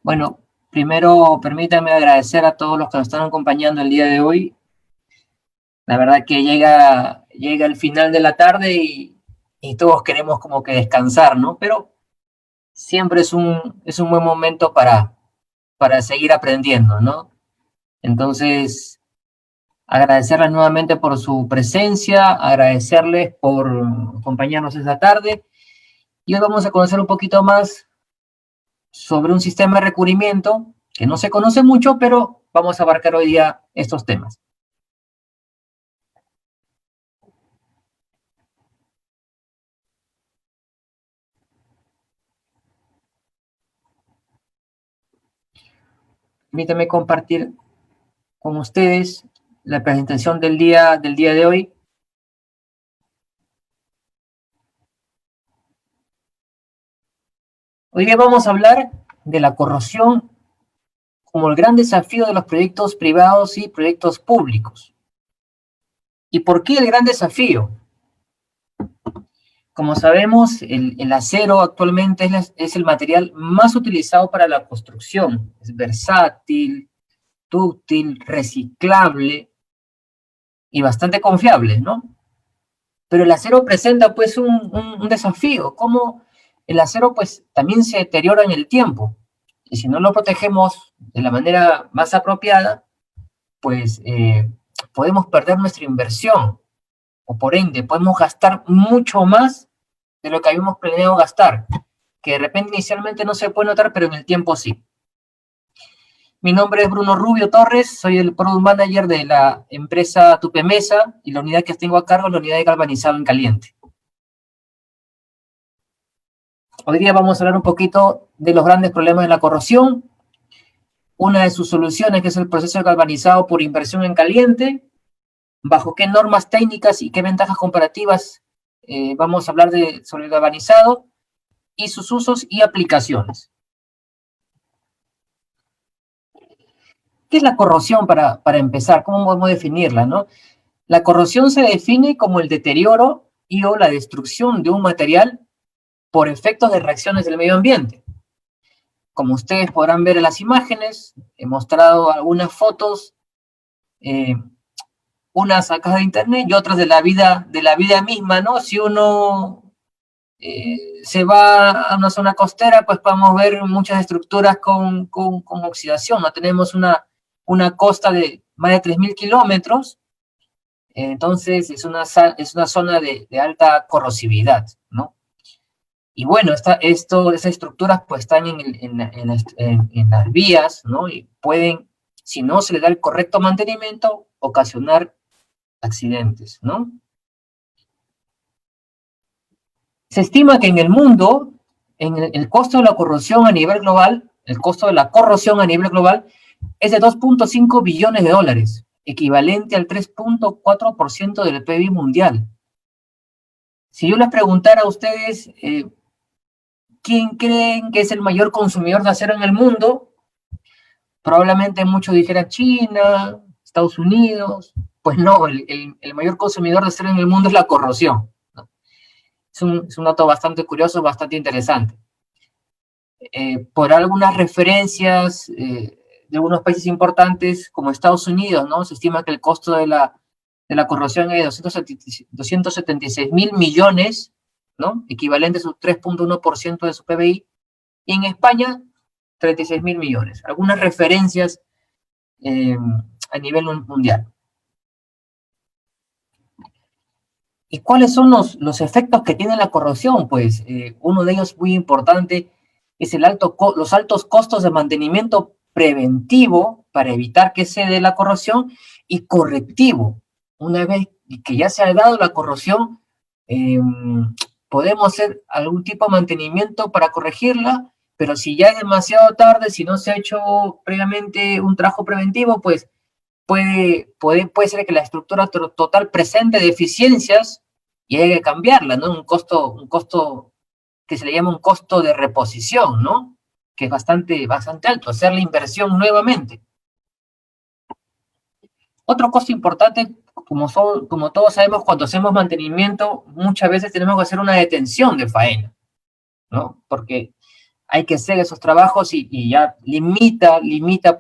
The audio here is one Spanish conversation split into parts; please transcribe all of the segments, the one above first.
Bueno, primero permítanme agradecer a todos los que nos están acompañando el día de hoy. La verdad que llega el final de la tarde y todos queremos como que descansar, ¿no? Pero siempre es un buen momento para seguir aprendiendo, ¿no? Entonces, agradecerles nuevamente por su presencia, agradecerles por acompañarnos esta tarde. Y hoy vamos a conocer un poquito más sobre un sistema de recubrimiento que no se conoce mucho, pero vamos a abarcar hoy día estos temas. Permítanme compartir con ustedes la presentación del día de hoy. Hoy día vamos a hablar de la corrosión como el gran desafío de los proyectos privados y proyectos públicos. ¿Y por qué el gran desafío? Como sabemos, el acero actualmente es el material más utilizado para la construcción. Es versátil, dúctil, reciclable y bastante confiable, ¿no? Pero el acero presenta pues un desafío, como el acero pues también se deteriora en el tiempo, y si no lo protegemos de la manera más apropiada, pues podemos perder nuestra inversión, o por ende podemos gastar mucho más de lo que habíamos planeado gastar, que de repente inicialmente no se puede notar, pero en el tiempo sí. Mi nombre es Bruno Rubio Torres, soy el Product Manager de la empresa Tupemesa y la unidad que tengo a cargo es la unidad de galvanizado en caliente. Hoy día vamos a hablar un poquito de los grandes problemas de la corrosión, una de sus soluciones que es el proceso de galvanizado por inversión en caliente, bajo qué normas técnicas y qué ventajas comparativas vamos a hablar sobre el galvanizado y sus usos y aplicaciones. ¿Qué es la corrosión para empezar? ¿Cómo podemos definirla, no? La corrosión se define como el deterioro y o la destrucción de un material por efectos de reacciones del medio ambiente. Como ustedes podrán ver en las imágenes, he mostrado algunas fotos, unas sacadas de internet y otras de la vida misma, ¿no? Si uno se va a una zona costera, pues podemos ver muchas estructuras con oxidación, ¿no? Tenemos una costa de más de 3.000 kilómetros, entonces es una zona de alta corrosividad, ¿no? Y bueno, esas estructuras pues están en las vías, ¿no? Y pueden, si no se le da el correcto mantenimiento, ocasionar accidentes, ¿no? Se estima que en el mundo, el costo de la corrosión a nivel global, el costo de la corrosión a nivel global es de 2.5 billones de dólares, equivalente al 3.4% del PIB mundial. Si yo les preguntara a ustedes, ¿quién creen que es el mayor consumidor de acero en el mundo? Probablemente muchos dijeran China, Estados Unidos. Pues no, el mayor consumidor de acero en el mundo es la corrosión, ¿no? Es un dato bastante curioso, bastante interesante. Por algunas referencias de algunos países importantes como Estados Unidos, ¿no? Se estima que el costo de la corrosión es de 276 mil millones, ¿no? Equivalente a su 3.1% de su PBI. Y en España, 36 mil millones. Algunas referencias a nivel mundial. ¿Y cuáles son los efectos que tiene la corrosión? Pues uno de ellos muy importante es los altos costos de mantenimiento preventivo para evitar que se dé la corrosión y correctivo. Una vez que ya se ha dado la corrosión, podemos hacer algún tipo de mantenimiento para corregirla, pero si ya es demasiado tarde, si no se ha hecho previamente un trabajo preventivo, pues puede ser que la estructura total presente deficiencias y hay que cambiarla, ¿no? Un costo que se le llama un costo de reposición, ¿no? Que es bastante alto, hacer la inversión nuevamente. Otro costo importante, como todos sabemos, cuando hacemos mantenimiento, muchas veces tenemos que hacer una detención de faena, ¿no? Porque hay que hacer esos trabajos y ya limita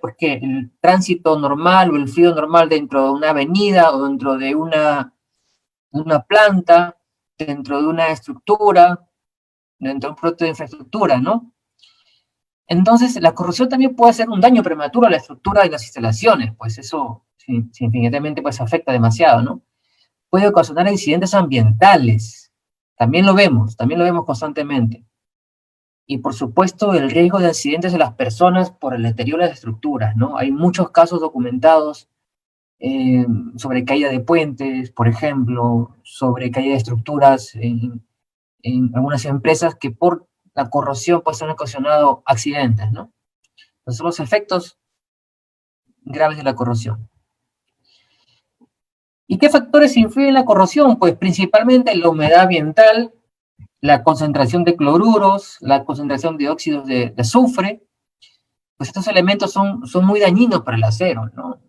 porque el tránsito normal o el fluido normal dentro de una avenida o dentro de una planta, dentro de una estructura, dentro de un proyecto de infraestructura, ¿no? Entonces, la corrosión también puede hacer un daño prematuro a la estructura de las instalaciones, pues eso, sí, infinitamente, pues afecta demasiado, ¿no? Puede ocasionar accidentes ambientales, también lo vemos constantemente. Y por supuesto, el riesgo de accidentes de las personas por el deterioro de las estructuras, ¿no? Hay muchos casos documentados sobre caída de puentes, por ejemplo, sobre caída de estructuras en algunas empresas que por la corrosión pues han ocasionado accidentes, ¿no? Esos son los efectos graves de la corrosión. ¿Y qué factores influyen en la corrosión? Pues principalmente la humedad ambiental, la concentración de cloruros, la concentración de óxidos de azufre, pues estos elementos son muy dañinos para el acero, ¿no?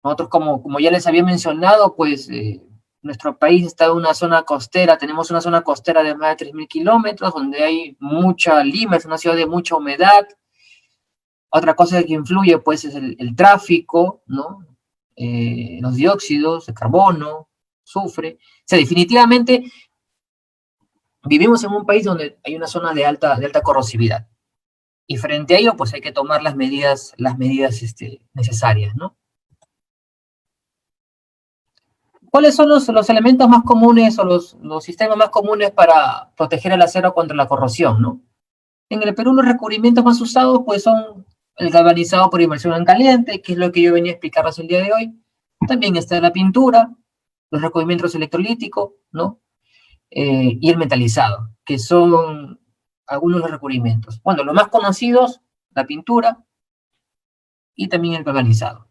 Nosotros, como ya les había mencionado, pues nuestro país está en una zona costera, tenemos una zona costera de más de 3.000 kilómetros, donde hay mucha Lima, es una ciudad de mucha humedad. Otra cosa que influye, pues, es el tráfico, ¿no? Los dióxidos de carbono, azufre. O sea, definitivamente vivimos en un país donde hay una zona de alta corrosividad. Y frente a ello, pues hay que tomar las medidas necesarias, ¿no? ¿Cuáles son los elementos más comunes o los sistemas más comunes para proteger el acero contra la corrosión, ¿no? En el Perú los recubrimientos más usados pues son el galvanizado por inmersión en caliente, que es lo que yo venía a explicarles el día de hoy. También está la pintura, los recubrimientos electrolíticos, ¿no? Y el metalizado, que son algunos de los recubrimientos. Bueno, los más conocidos, la pintura y también el galvanizado.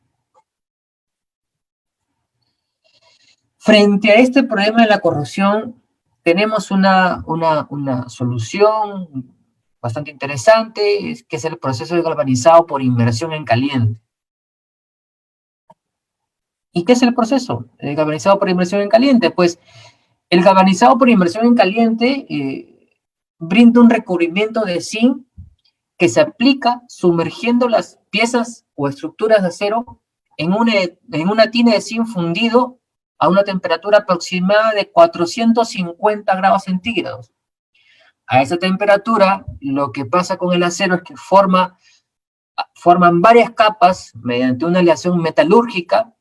Frente a este problema de la corrosión, tenemos una solución bastante interesante, que es el proceso de galvanizado por inmersión en caliente. ¿Y qué es el proceso de galvanizado por inmersión en caliente? Pues el galvanizado por inmersión en caliente brinda un recubrimiento de zinc que se aplica sumergiendo las piezas o estructuras de acero en una tina de zinc fundido a una temperatura aproximada de 450 grados centígrados. A esa temperatura, lo que pasa con el acero es que forman varias capas mediante una aleación metalúrgica,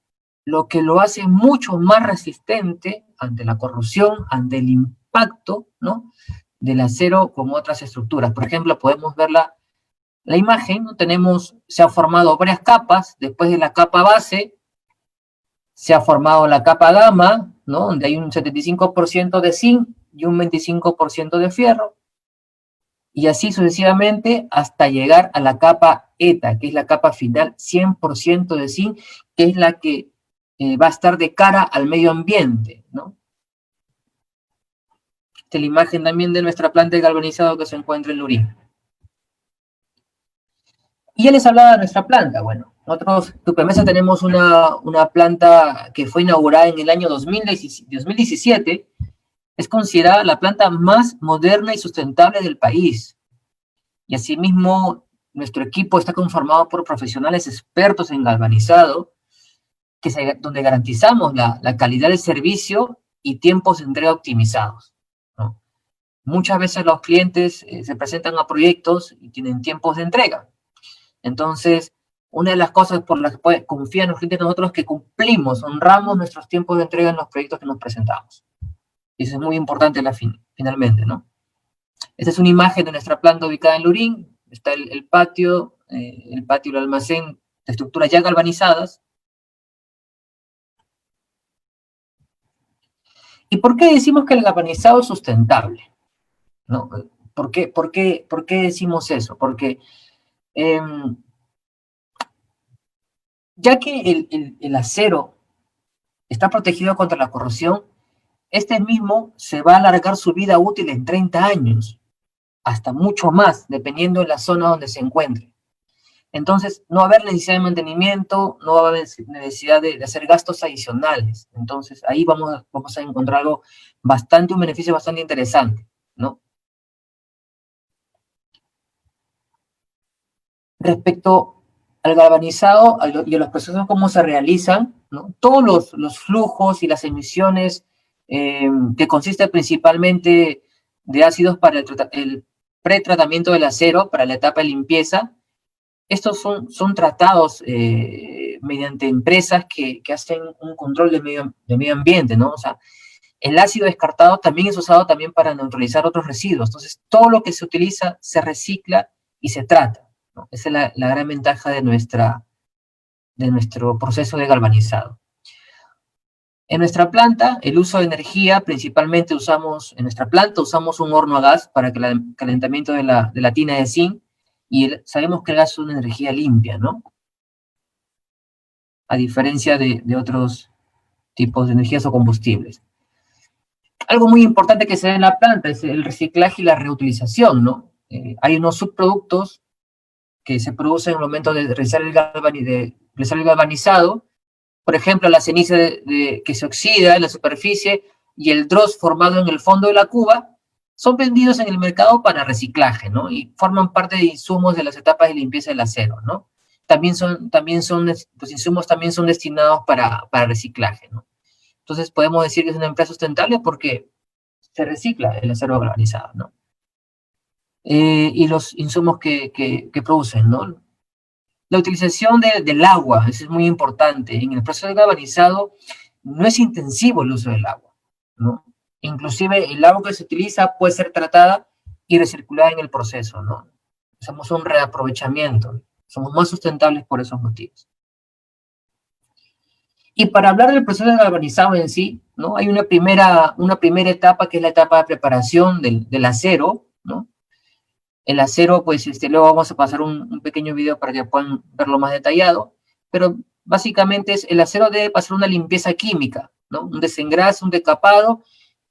lo que lo hace mucho más resistente ante la corrosión, ante el impacto, ¿no?, del acero con otras estructuras. Por ejemplo, podemos ver la imagen, ¿no? Se han formado varias capas. Después de la capa base, se ha formado la capa gamma, ¿no?, donde hay un 75% de zinc y un 25% de fierro, y así sucesivamente hasta llegar a la capa eta, que es la capa final, 100% de zinc, que es la que va a estar de cara al medio ambiente, ¿no? Esta es la imagen también de nuestra planta de galvanizado que se encuentra en Lurín. Y ya les hablaba de nuestra planta. Bueno, nosotros, Tupemesa, tenemos una planta que fue inaugurada en el año 2017, es considerada la planta más moderna y sustentable del país. Y asimismo, nuestro equipo está conformado por profesionales expertos en galvanizado, donde garantizamos la calidad del servicio y tiempos de entrega optimizados, ¿no? Muchas veces los clientes se presentan a proyectos y tienen tiempos de entrega. Entonces, una de las cosas por las que confían los clientes en nosotros es que cumplimos, honramos nuestros tiempos de entrega en los proyectos que nos presentamos. Y eso es muy importante finalmente, ¿no? Esta es una imagen de nuestra planta ubicada en Lurín. Está el patio y el almacén de estructuras ya galvanizadas. ¿Y por qué decimos que el galvanizado es sustentable, ¿no? ¿Por qué decimos eso? Porque ya que el acero está protegido contra la corrosión, este mismo se va a alargar su vida útil en 30 años, hasta mucho más, dependiendo de la zona donde se encuentre. Entonces, no va a haber necesidad de mantenimiento, no va a haber necesidad de hacer gastos adicionales. Entonces, ahí vamos a encontrar un beneficio bastante interesante, ¿no? respecto al galvanizado y a los procesos, cómo se realizan, ¿no? Todos los flujos y las emisiones que consisten principalmente de ácidos para el pretratamiento del acero, para la etapa de limpieza, estos son tratados mediante empresas que hacen un control de medio ambiente, ¿no? O sea, el ácido descartado también es usado también para neutralizar otros residuos. Entonces, todo lo que se utiliza se recicla y se trata, ¿no? Esa es la gran ventaja de nuestro proceso de galvanizado. En nuestra planta, el uso de energía, principalmente en nuestra planta usamos un horno a gas para que el calentamiento de la tina de zinc, y sabemos que el gas es una energía limpia, ¿no? A diferencia de otros tipos de energías o combustibles. Algo muy importante que se da en la planta es el reciclaje y la reutilización, ¿no? Hay unos subproductos que se producen en el momento de realizar el galvanizado, por ejemplo, la ceniza que se oxida en la superficie y el dross formado en el fondo de la cuba, son vendidos en el mercado para reciclaje, ¿no? Y forman parte de insumos de las etapas de limpieza del acero, ¿no? Los insumos también son destinados para reciclaje, ¿no? Entonces podemos decir que es una empresa sustentable porque se recicla el acero galvanizado, ¿no? Y los insumos que producen, ¿no? La utilización del agua, eso es muy importante. En el proceso de galvanizado no es intensivo el uso del agua, ¿no? Inclusive el agua que se utiliza puede ser tratada y recirculada en el proceso, ¿no? Hacemos un reaprovechamiento. Somos más sustentables por esos motivos. Y para hablar del proceso de galvanizado en sí, ¿no? Hay una primera etapa que es la etapa de preparación del acero, ¿no? El acero, pues luego vamos a pasar un pequeño video para que puedan verlo más detallado, pero básicamente el acero debe pasar una limpieza química, ¿no? Un desengrase, un decapado,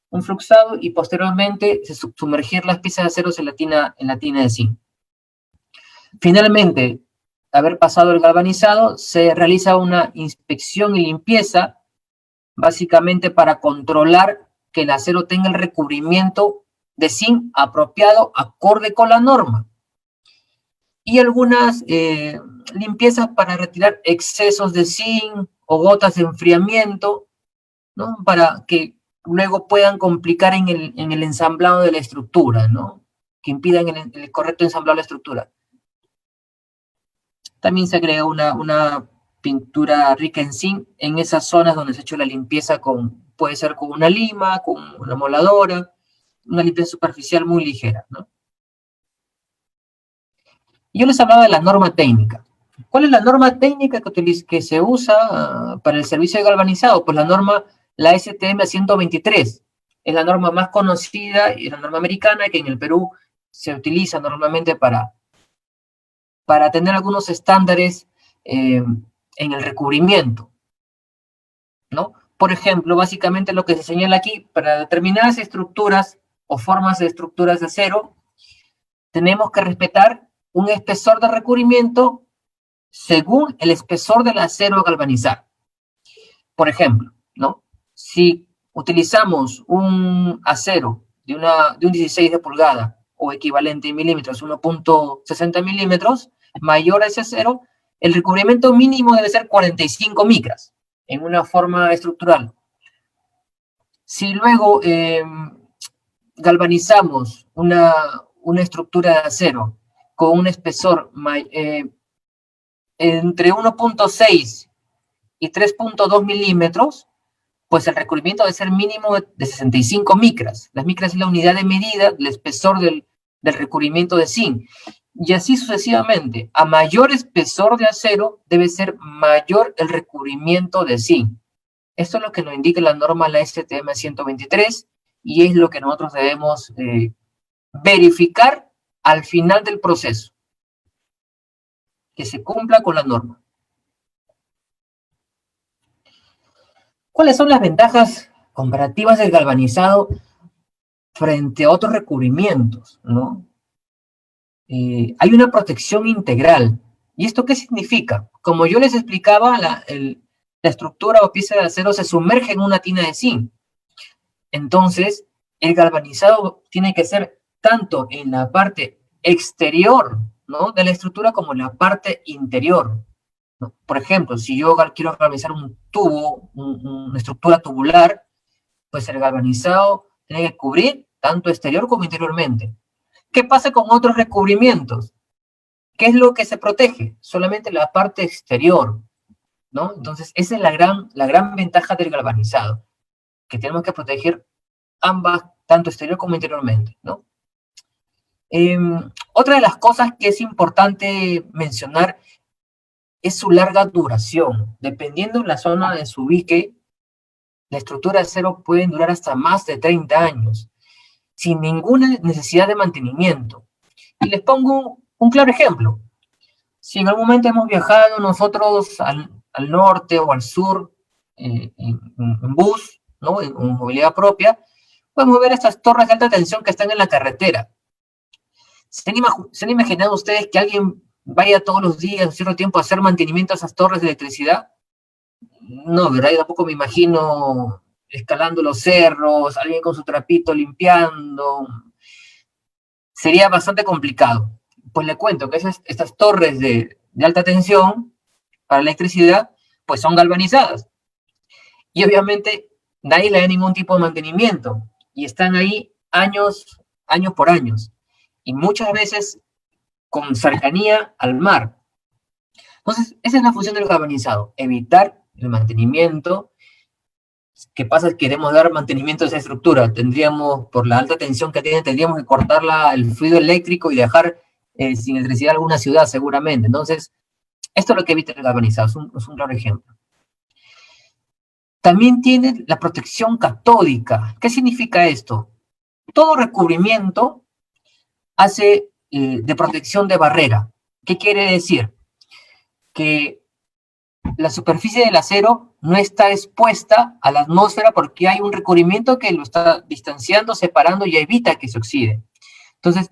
un fluxado y posteriormente sumergir las piezas de acero en la tina de zinc. Finalmente, haber pasado el galvanizado, se realiza una inspección y limpieza, básicamente para controlar que el acero tenga el recubrimiento de zinc apropiado, acorde con la norma. Y algunas limpiezas para retirar excesos de zinc o gotas de enfriamiento, ¿no? Para que luego puedan complicar en el ensamblado de la estructura, ¿no? Que impidan el correcto ensamblado de la estructura. También se agrega una pintura rica en zinc en esas zonas donde se ha hecho la limpieza puede ser con una lima, con una moladora, una limpieza superficial muy ligera, ¿no? Yo les hablaba de la norma técnica. ¿Cuál es la norma técnica que se usa para el servicio de galvanizado? Pues la STM 123. Es la norma más conocida y la norma americana que en el Perú se utiliza normalmente para tener algunos estándares en el recubrimiento, ¿no? Por ejemplo, básicamente lo que se señala aquí, para determinadas estructuras o formas de estructuras de acero, tenemos que respetar un espesor de recubrimiento según el espesor del acero a galvanizar. Por ejemplo, ¿no? Si utilizamos un acero de un 16 de pulgada o equivalente en milímetros, 1.60 milímetros, mayor a ese acero, el recubrimiento mínimo debe ser 45 micras en una forma estructural. Si luego galvanizamos una estructura de acero con un espesor entre 1.6 y 3.2 milímetros, pues el recubrimiento debe ser mínimo de 65 micras. Las micras es la unidad de medida del espesor del recubrimiento de zinc. Y así sucesivamente. A mayor espesor de acero, debe ser mayor el recubrimiento de zinc. Esto es lo que nos indica la norma, la STM 123, y es lo que nosotros debemos verificar al final del proceso, que se cumpla con la norma. ¿Cuáles son las ventajas comparativas del galvanizado frente a otros recubrimientos, ¿no? Hay una protección integral. ¿Y esto qué significa? Como yo les explicaba, la estructura o pieza de acero se sumerge en una tina de zinc. Entonces, el galvanizado tiene que ser tanto en la parte exterior ¿no?, de la estructura como la parte interior, ¿no? Por ejemplo, si yo quiero galvanizar un tubo, una estructura tubular, pues el galvanizado tiene que cubrir tanto exterior como interiormente. ¿Qué pasa con otros recubrimientos? ¿Qué es lo que se protege? Solamente la parte exterior, ¿no? Entonces, esa es la gran ventaja del galvanizado, que tenemos que proteger ambas, tanto exterior como interiormente, ¿no? Otra de las cosas que es importante mencionar es su larga duración. Dependiendo de la zona de su ubique, la estructura de acero puede durar hasta más de 30 años, sin ninguna necesidad de mantenimiento. Y les pongo un claro ejemplo. Si en algún momento hemos viajado nosotros al norte o al sur en bus, ¿no?, en movilidad propia, podemos ver estas torres de alta tensión que están en la carretera. ¿Se han imaginado ustedes que alguien vaya todos los días, a cierto tiempo, a hacer mantenimiento a esas torres de electricidad? No, ¿verdad? Yo tampoco me imagino escalando los cerros, alguien con su trapito limpiando. Sería bastante complicado. Pues le cuento que estas torres de alta tensión para electricidad, pues son galvanizadas. Y obviamente nadie le da ningún tipo de mantenimiento. Y están ahí años por años. Y muchas veces con cercanía al mar. Entonces, esa es la función del galvanizado, evitar el mantenimiento. ¿Qué pasa? Si queremos dar mantenimiento a esa estructura, tendríamos, por la alta tensión que tiene, tendríamos que cortar el fluido eléctrico y dejar sin electricidad alguna ciudad seguramente. Entonces, esto es lo que evita el galvanizado, es un claro ejemplo. También tiene la protección catódica. ¿Qué significa esto? Todo recubrimiento hace de protección de barrera. ¿Qué quiere decir? Que la superficie del acero no está expuesta a la atmósfera porque hay un recubrimiento que lo está distanciando, separando y evita que se oxide. Entonces,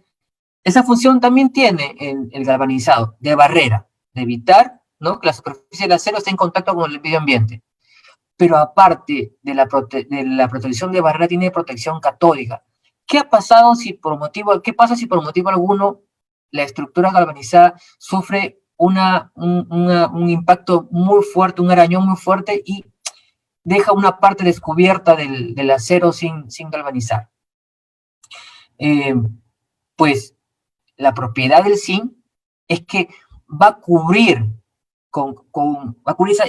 esa función también tiene el galvanizado, de barrera, de evitar, ¿no?, que la superficie del acero esté en contacto con el medio ambiente. Pero aparte de la protección de barrera, tiene protección catódica. ¿Qué pasa si por motivo alguno la estructura galvanizada sufre un impacto muy fuerte, un arañón muy fuerte y deja una parte descubierta del acero sin galvanizar? Pues la propiedad del zinc es que va a cubrir,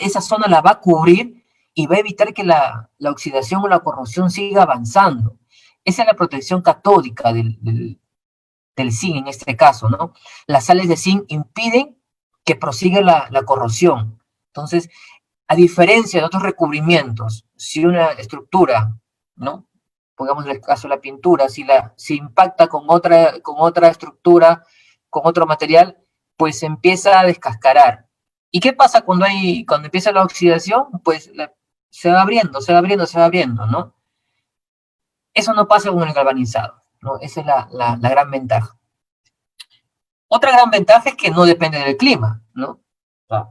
esa zona la va a cubrir y va a evitar que la oxidación o la corrosión siga avanzando. Esa es la protección catódica del zinc en este caso, ¿no? Las sales de zinc impiden que prosiga la corrosión. Entonces, a diferencia de otros recubrimientos, si una estructura, ¿no?, pongamos el caso de la pintura, si impacta con otra estructura, con otro material, pues se empieza a descascarar. ¿Y qué pasa cuando empieza la oxidación? Pues se va abriendo, ¿no? Eso no pasa con el galvanizado, ¿no? Esa es la gran ventaja. Otra gran ventaja es que no depende del clima, ¿no? O sea,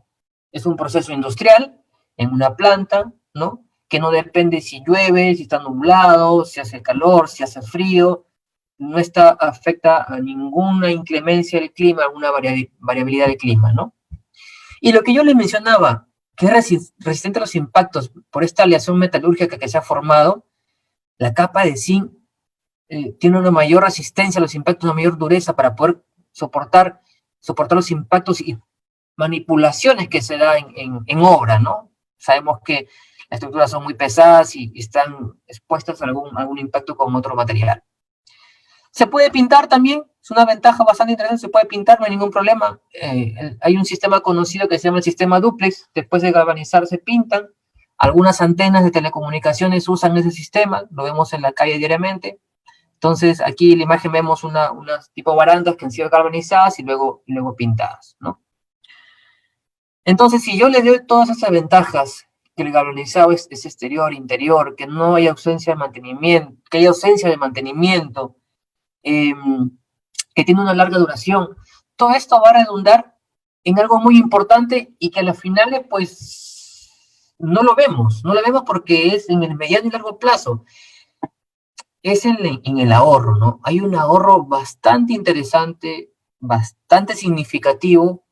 es un proceso industrial en una planta, ¿no?, que no depende si llueve, si está nublado, si hace calor, si hace frío, no afecta a ninguna inclemencia del clima, alguna variabilidad del clima, ¿no? Y lo que yo les mencionaba, que es resistente a los impactos por esta aleación metalúrgica que se ha formado, la capa de zinc tiene una mayor resistencia a los impactos, una mayor dureza para poder soportar los impactos y manipulaciones que se dan en obra, ¿no? Sabemos que las estructuras son muy pesadas y están expuestas a algún impacto con otro material. Se puede pintar también, es una ventaja bastante interesante, se puede pintar, no hay ningún problema. Hay un sistema conocido que se llama el sistema dúplex, después de galvanizar se pintan. Algunas antenas de telecomunicaciones usan ese sistema, lo vemos en la calle diariamente. Entonces, aquí en la imagen vemos unas tipo barandas que han sido galvanizadas y luego pintadas, ¿no? Entonces, si yo le doy todas esas ventajas, que el galvanizado es exterior, interior, que no hay ausencia de mantenimiento, que hay ausencia de mantenimiento, que tiene una larga duración, todo esto va a redundar en algo muy importante y que a las finales, pues, no lo vemos porque es en el mediano y largo plazo. Es en el ahorro, ¿no? Hay un ahorro bastante interesante bastante significativo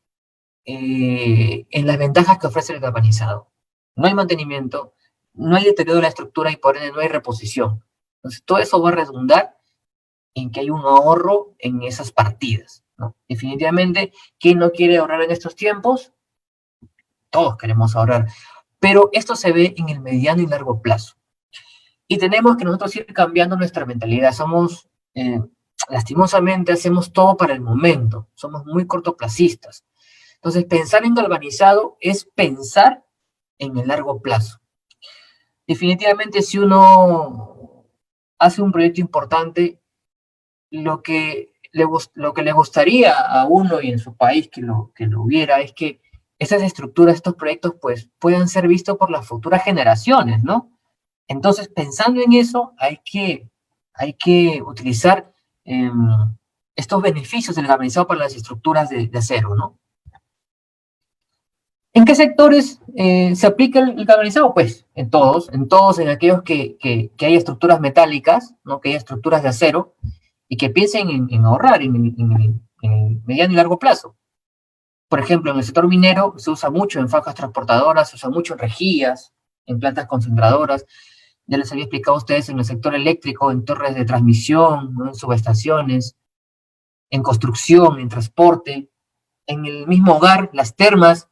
en las ventajas que ofrece el galvanizado. No hay mantenimiento, no hay deterioro de la estructura y por ende no hay reposición. Entonces todo eso va a redundar en que hay un ahorro en esas partidas, ¿no? Definitivamente, ¿quién no quiere ahorrar en estos tiempos? Todos queremos ahorrar, pero esto se ve en el mediano y largo plazo. Y tenemos que nosotros ir cambiando nuestra mentalidad. Somos, lastimosamente, hacemos todo para el momento. Somos muy cortoplacistas. Entonces, pensar en galvanizado es pensar en el largo plazo. Definitivamente, si uno hace un proyecto importante, lo que le gustaría a uno y en su país que lo hubiera es que esas estructuras, estos proyectos, pues puedan ser vistos por las futuras generaciones, ¿no? Entonces, pensando en eso, hay que utilizar estos beneficios del galvanizado para las estructuras de acero, ¿no? ¿En qué sectores se aplica el galvanizado? Pues en todos, en aquellos que hay estructuras metálicas, ¿no? Que hay estructuras de acero, y que piensen en ahorrar en el mediano y largo plazo. Por ejemplo, en el sector minero se usa mucho en fajas transportadoras, se usa mucho en rejillas, en plantas concentradoras. Ya les había explicado a ustedes en el sector eléctrico, en torres de transmisión, ¿no? En subestaciones, en construcción, en transporte, en el mismo hogar, las termas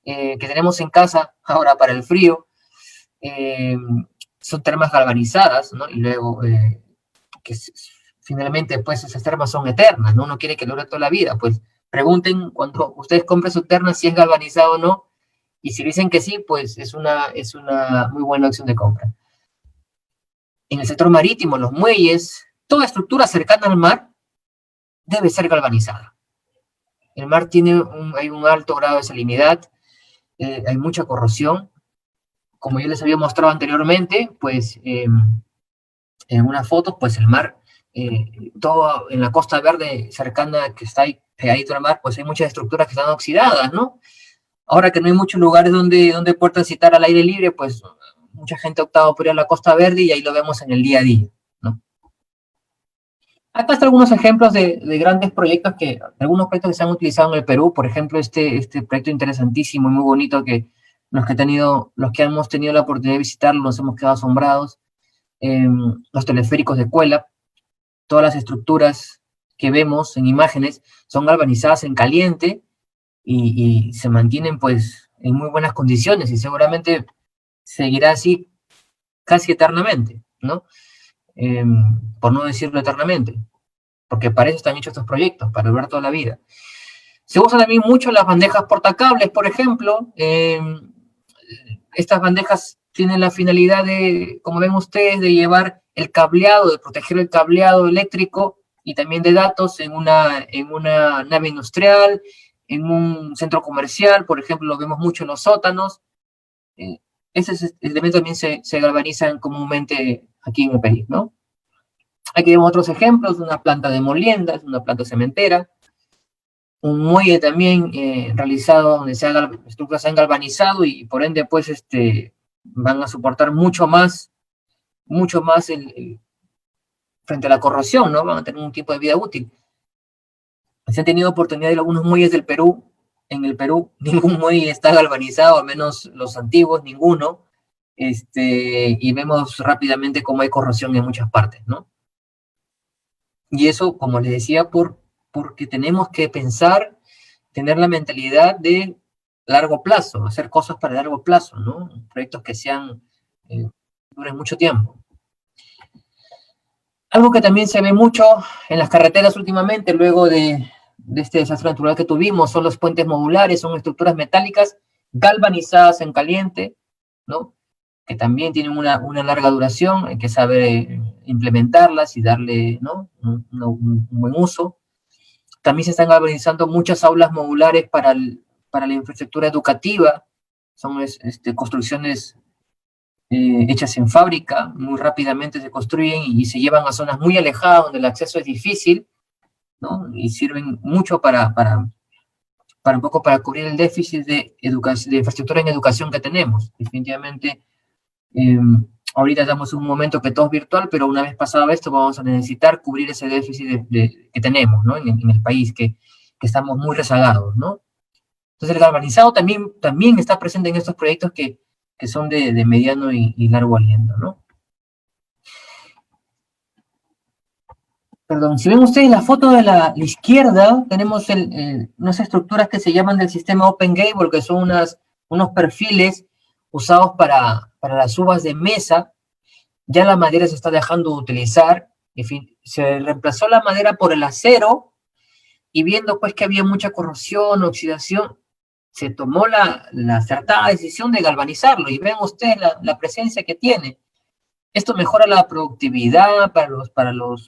que tenemos en casa ahora para el frío, eh, son termas galvanizadas, ¿no? Y luego, que finalmente, pues esas termas son eternas, ¿no? Uno quiere que dure toda la vida, pues pregunten cuando ustedes compren su terna si es galvanizado o no, y si dicen que sí, pues es una muy buena opción de compra. En el sector marítimo, los muelles, toda estructura cercana al mar debe ser galvanizada. El mar hay un alto grado de salinidad, hay mucha corrosión. Como yo les había mostrado anteriormente, pues en unas fotos, pues el mar, todo en la Costa Verde cercana que está ahí pegadito al mar, pues hay muchas estructuras que están oxidadas, ¿no? Ahora que no hay muchos lugares donde poder transitar al aire libre, pues mucha gente ha optado por ir a la Costa Verde y ahí lo vemos en el día a día, ¿no? Acá están algunos ejemplos de grandes proyectos algunos proyectos que se han utilizado en el Perú, por ejemplo, este proyecto interesantísimo y muy bonito que los que hemos tenido la oportunidad de visitarlo nos hemos quedado asombrados, los teleféricos de Cuela, todas las estructuras que vemos en imágenes son galvanizadas en caliente y se mantienen pues en muy buenas condiciones y seguramente seguirá así casi eternamente, ¿no? Por no decirlo eternamente, porque para eso están hechos estos proyectos, para durar toda la vida. Se usan también mucho las bandejas portacables, por ejemplo. Estas bandejas tienen la finalidad de, como ven ustedes, de llevar el cableado, de proteger el cableado eléctrico y también de datos en una nave industrial, en un centro comercial, por ejemplo, lo vemos mucho en los sótanos. Esos elementos también se galvanizan comúnmente aquí en el país, ¿no? Aquí vemos otros ejemplos, una planta de moliendas, una planta cementera, un muelle también realizado donde estructuras se han galvanizado y por ende pues van a soportar mucho más frente a la corrosión, ¿no? Van a tener un tiempo de vida útil. Se han tenido oportunidad de ir a algunos muelles del Perú. En el Perú ningún muelle está galvanizado, al menos los antiguos, ninguno. Y vemos rápidamente cómo hay corrosión en muchas partes, ¿no? Y eso, como les decía, porque tenemos que pensar, tener la mentalidad de largo plazo, hacer cosas para largo plazo, ¿no? Proyectos que duren mucho tiempo. Algo que también se ve mucho en las carreteras últimamente, luego de este desastre natural que tuvimos, son los puentes modulares, son estructuras metálicas galvanizadas en caliente, ¿no? Que también tienen una larga duración, hay que saber implementarlas y darle, ¿no? un buen uso. También se están galvanizando muchas aulas modulares para la infraestructura educativa, son construcciones hechas en fábrica, muy rápidamente se construyen y se llevan a zonas muy alejadas donde el acceso es difícil, ¿no? Y sirven mucho para un poco para cubrir el déficit de infraestructura en educación que tenemos. Definitivamente, ahorita estamos en un momento que todo es virtual, pero una vez pasado esto vamos a necesitar cubrir ese déficit que tenemos, ¿no? En el país, que que estamos muy rezagados, ¿no? Entonces el galvanizado también está presente en estos proyectos que son de mediano y largo aliento, ¿no? Perdón, si ven ustedes la foto de la izquierda, tenemos unas estructuras que se llaman del sistema Open Gable, que son unos perfiles usados para las uvas de mesa. Ya la madera se está dejando de utilizar, en fin, se reemplazó la madera por el acero, y viendo pues que había mucha corrosión, oxidación, se tomó la acertada decisión de galvanizarlo, y ven ustedes la presencia que tiene. Esto mejora la productividad para los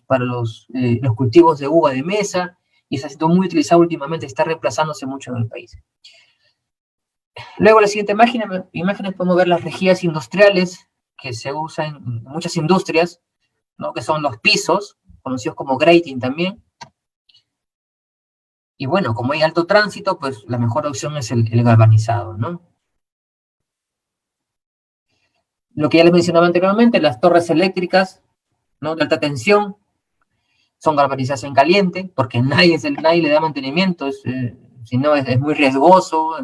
cultivos de uva de mesa, y está siendo muy utilizado últimamente, está reemplazándose mucho en el país. Luego, la siguiente imágenes podemos ver las rejillas industriales que se usan en muchas industrias, ¿no? Que son los pisos, conocidos como grating también. Y bueno, como hay alto tránsito, pues la mejor opción es el galvanizado, ¿no? Lo que ya les mencionaba anteriormente, las torres eléctricas, ¿no? De alta tensión, son galvanizadas en caliente, porque nadie le da mantenimiento, si no es muy riesgoso,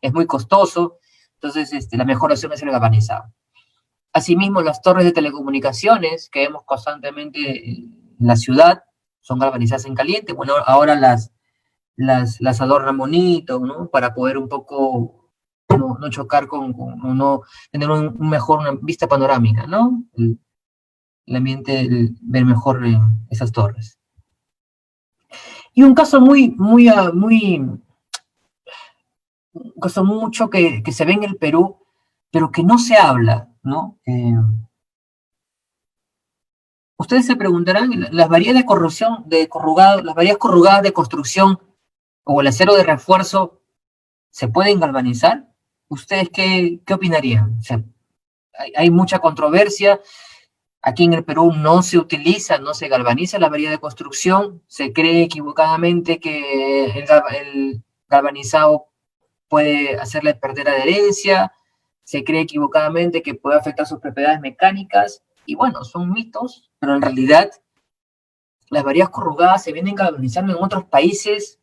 es muy costoso. Entonces la mejor opción es el galvanizado. Asimismo, las torres de telecomunicaciones que vemos constantemente en la ciudad son galvanizadas en caliente. Bueno, ahora las adornan bonito, ¿no? Para poder un poco no chocar no tener una vista panorámica, ¿no? El ambiente, ver mejor esas torres. Y un caso un caso mucho que se ve en el Perú, pero que no se habla, ¿no? Ustedes se preguntarán, las varillas de corrosión, las varillas corrugadas de construcción o el acero de refuerzo, ¿se pueden galvanizar? ¿Ustedes qué opinarían? O sea, hay mucha controversia. Aquí en el Perú no se galvaniza la varilla de construcción. Se cree equivocadamente que el galvanizado puede hacerle perder adherencia. Se cree equivocadamente que puede afectar sus propiedades mecánicas. Y bueno, son mitos, pero en realidad las varillas corrugadas se vienen galvanizando en otros países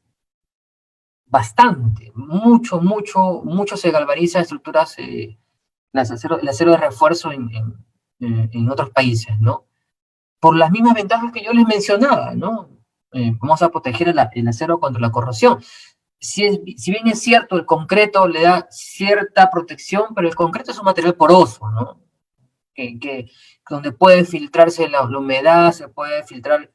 bastante. Mucho se galvaniza estructuras, el acero de refuerzo en otros países, ¿no? Por las mismas ventajas que yo les mencionaba, ¿no? Vamos a proteger el acero contra la corrosión. Si bien es cierto, el concreto le da cierta protección, pero el concreto es un material poroso, ¿no? Donde puede filtrarse la humedad, se puede filtrar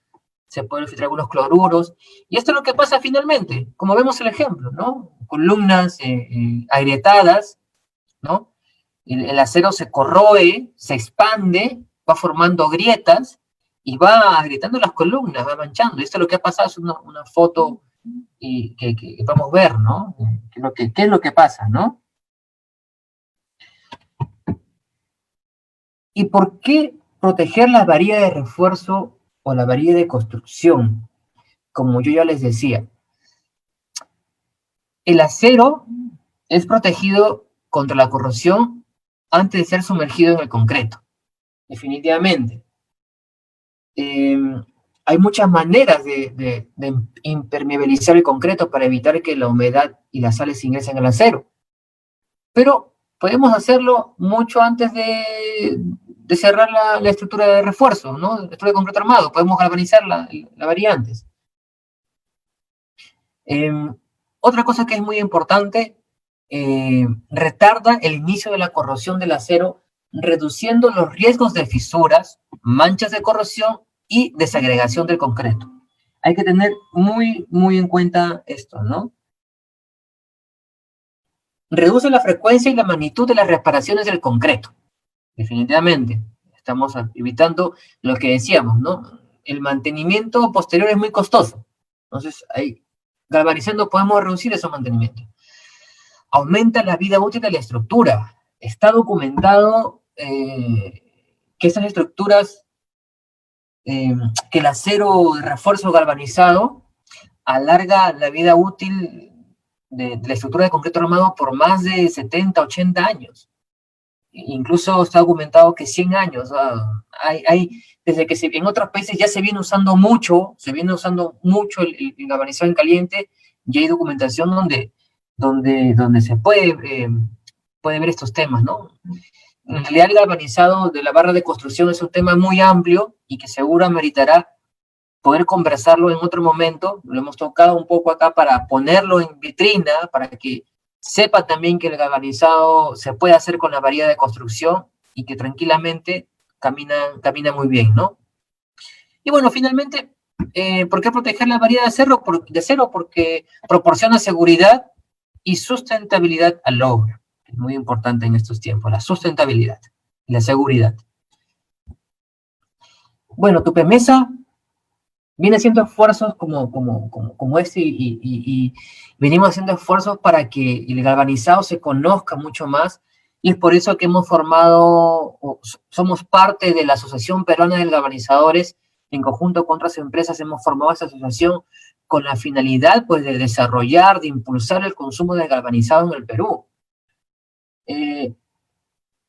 algunos cloruros, y esto es lo que pasa finalmente, como vemos el ejemplo, ¿no? Columnas agrietadas, ¿no? El acero se corroe, se expande, va formando grietas y va agrietando las columnas, va manchando. Esto es lo que ha pasado, es una foto que podemos ver, ¿no? ¿Qué es lo que pasa, no? ¿Y por qué proteger la varilla de refuerzo o la varilla de construcción? Como yo ya les decía, el acero es protegido contra la corrosión antes de ser sumergido en el concreto, definitivamente. Hay muchas maneras de impermeabilizar el concreto para evitar que la humedad y las sales ingresen al acero, pero podemos hacerlo mucho antes de cerrar la estructura de refuerzo, ¿no? La estructura de concreto armado, podemos galvanizar la varilla antes. Otra cosa que es muy importante, retarda el inicio de la corrosión del acero, reduciendo los riesgos de fisuras, manchas de corrosión y desagregación del concreto. Hay que tener muy en cuenta esto, ¿no? Reduce la frecuencia y la magnitud de las reparaciones del concreto. Definitivamente. Estamos evitando lo que decíamos, ¿no? El mantenimiento posterior es muy costoso. Entonces, galvanizando podemos reducir ese mantenimiento. Aumenta la vida útil de la estructura. Está documentado que esas estructuras, que el acero de refuerzo galvanizado alarga la vida útil de la estructura de concreto armado por más de 70, 80 años. Incluso está documentado que 100 años. Desde que en otros países ya se viene usando mucho el galvanizado en caliente, y hay documentación donde se puede ver estos temas, ¿no? En realidad el galvanizado de la barra de construcción es un tema muy amplio y que seguro meritará poder conversarlo en otro momento. Lo hemos tocado un poco acá para ponerlo en vitrina, para que sepa también que el galvanizado se puede hacer con la variedad de construcción y que tranquilamente camina muy bien, ¿no? Y bueno, finalmente, ¿por qué proteger la variedad de acero? Porque proporciona seguridad y sustentabilidad al logro. Es muy importante en estos tiempos, la sustentabilidad y la seguridad. Bueno, Tupemesa viene haciendo esfuerzos como este y venimos haciendo esfuerzos para que el galvanizado se conozca mucho más y es por eso que hemos formado, somos parte de la Asociación Peruana de Galvanizadores. En conjunto con otras empresas hemos formado esta asociación con la finalidad pues de desarrollar, de impulsar el consumo del galvanizado en el Perú.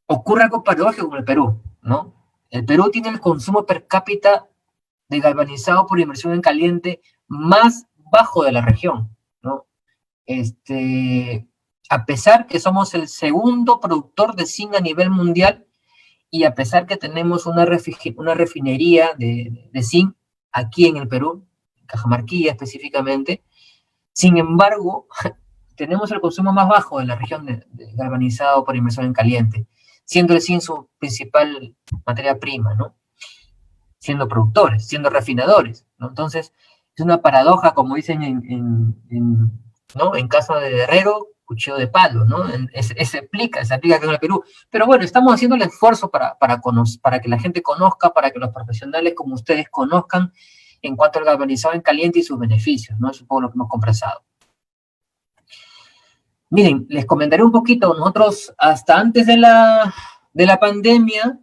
Ocurre algo paradójico con el Perú, ¿no? El Perú tiene el consumo per cápita de galvanizado por inmersión en caliente más bajo de la región, ¿no? A pesar que somos el segundo productor de zinc a nivel mundial y a pesar que tenemos una refinería de zinc aquí en el Perú, en Cajamarquilla específicamente, sin embargo, tenemos el consumo más bajo de la región de galvanizado por inmersión en caliente, siendo el zinc su principal materia prima, ¿no? Siendo productores, siendo refinadores, ¿no? Entonces, es una paradoja, como dicen ¿no? En casa de herrero, cuchillo de palo, ¿no? Se aplica acá en el Perú. Pero bueno, estamos haciendo el esfuerzo para que la gente conozca, para que los profesionales como ustedes conozcan en cuanto al galvanizado en caliente y sus beneficios, ¿no? Es un poco lo que hemos conversado. Miren, les comentaré un poquito, nosotros hasta antes de la pandemia,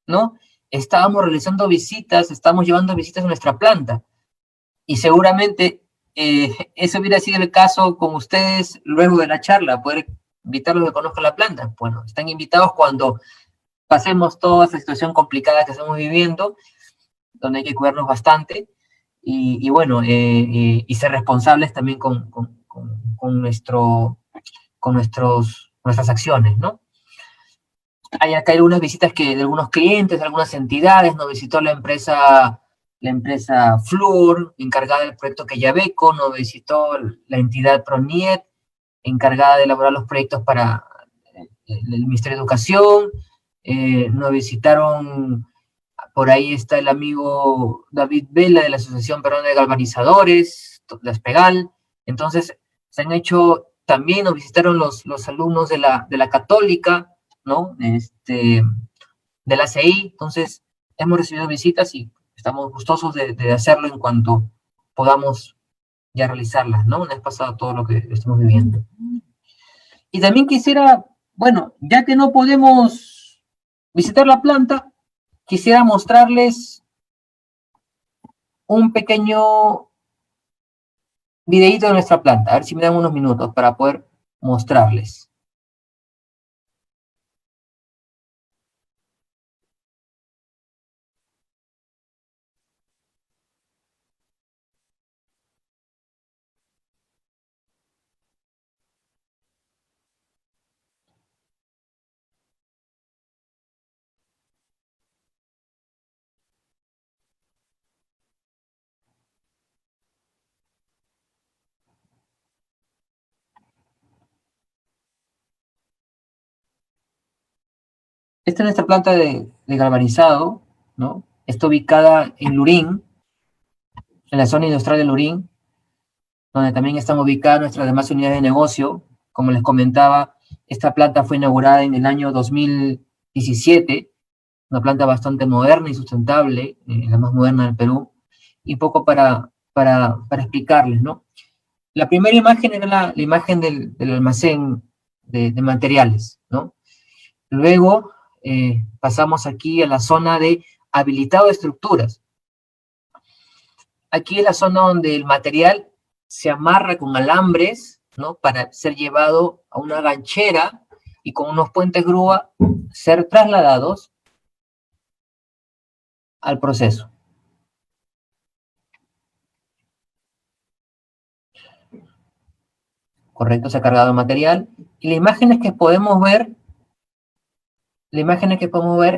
¿no? Estábamos realizando visitas, estábamos llevando visitas a nuestra planta. Y seguramente ese hubiera sido el caso con ustedes luego de la charla, poder invitarlos a que conozcan la planta. Bueno, están invitados cuando pasemos toda esa situación complicada que estamos viviendo, donde hay que cuidarnos bastante y bueno, y ser responsables también con nuestras acciones, ¿no? Hay acá algunas visitas de algunos clientes, de algunas entidades, nos visitó la empresa Fluor, encargada del proyecto Quellaveco, nos visitó la entidad PRONIET, encargada de elaborar los proyectos para el Ministerio de Educación, nos visitaron, por ahí está el amigo David Vela de la Asociación Peruana de Galvanizadores, la ESPEGAL, entonces se han hecho, también nos visitaron los alumnos de la Católica, ¿no? De la CI, entonces hemos recibido visitas y estamos gustosos de hacerlo en cuanto podamos ya realizarlas, ¿no? Una vez pasado todo lo que estamos viviendo. Y también quisiera, bueno, ya que no podemos visitar la planta, quisiera mostrarles un pequeño videíto de nuestra planta, a ver si me dan unos minutos para poder mostrarles. Esta es nuestra planta de galvanizado, ¿no? Está ubicada en Lurín, en la zona industrial de Lurín, donde también están ubicadas nuestras demás unidades de negocio. Como les comentaba, esta planta fue inaugurada en el año 2017, una planta bastante moderna y sustentable, la más moderna del Perú, y poco para explicarles, ¿no? La primera imagen era la imagen del almacén de materiales, ¿no? Luego pasamos aquí a la zona de habilitado de estructuras. Aquí es la zona donde el material se amarra con alambres, ¿no? Para ser llevado a una ganchera y con unos puentes grúa ser trasladados al proceso. correcto, se ha cargado el material, y las imágenes que podemos ver,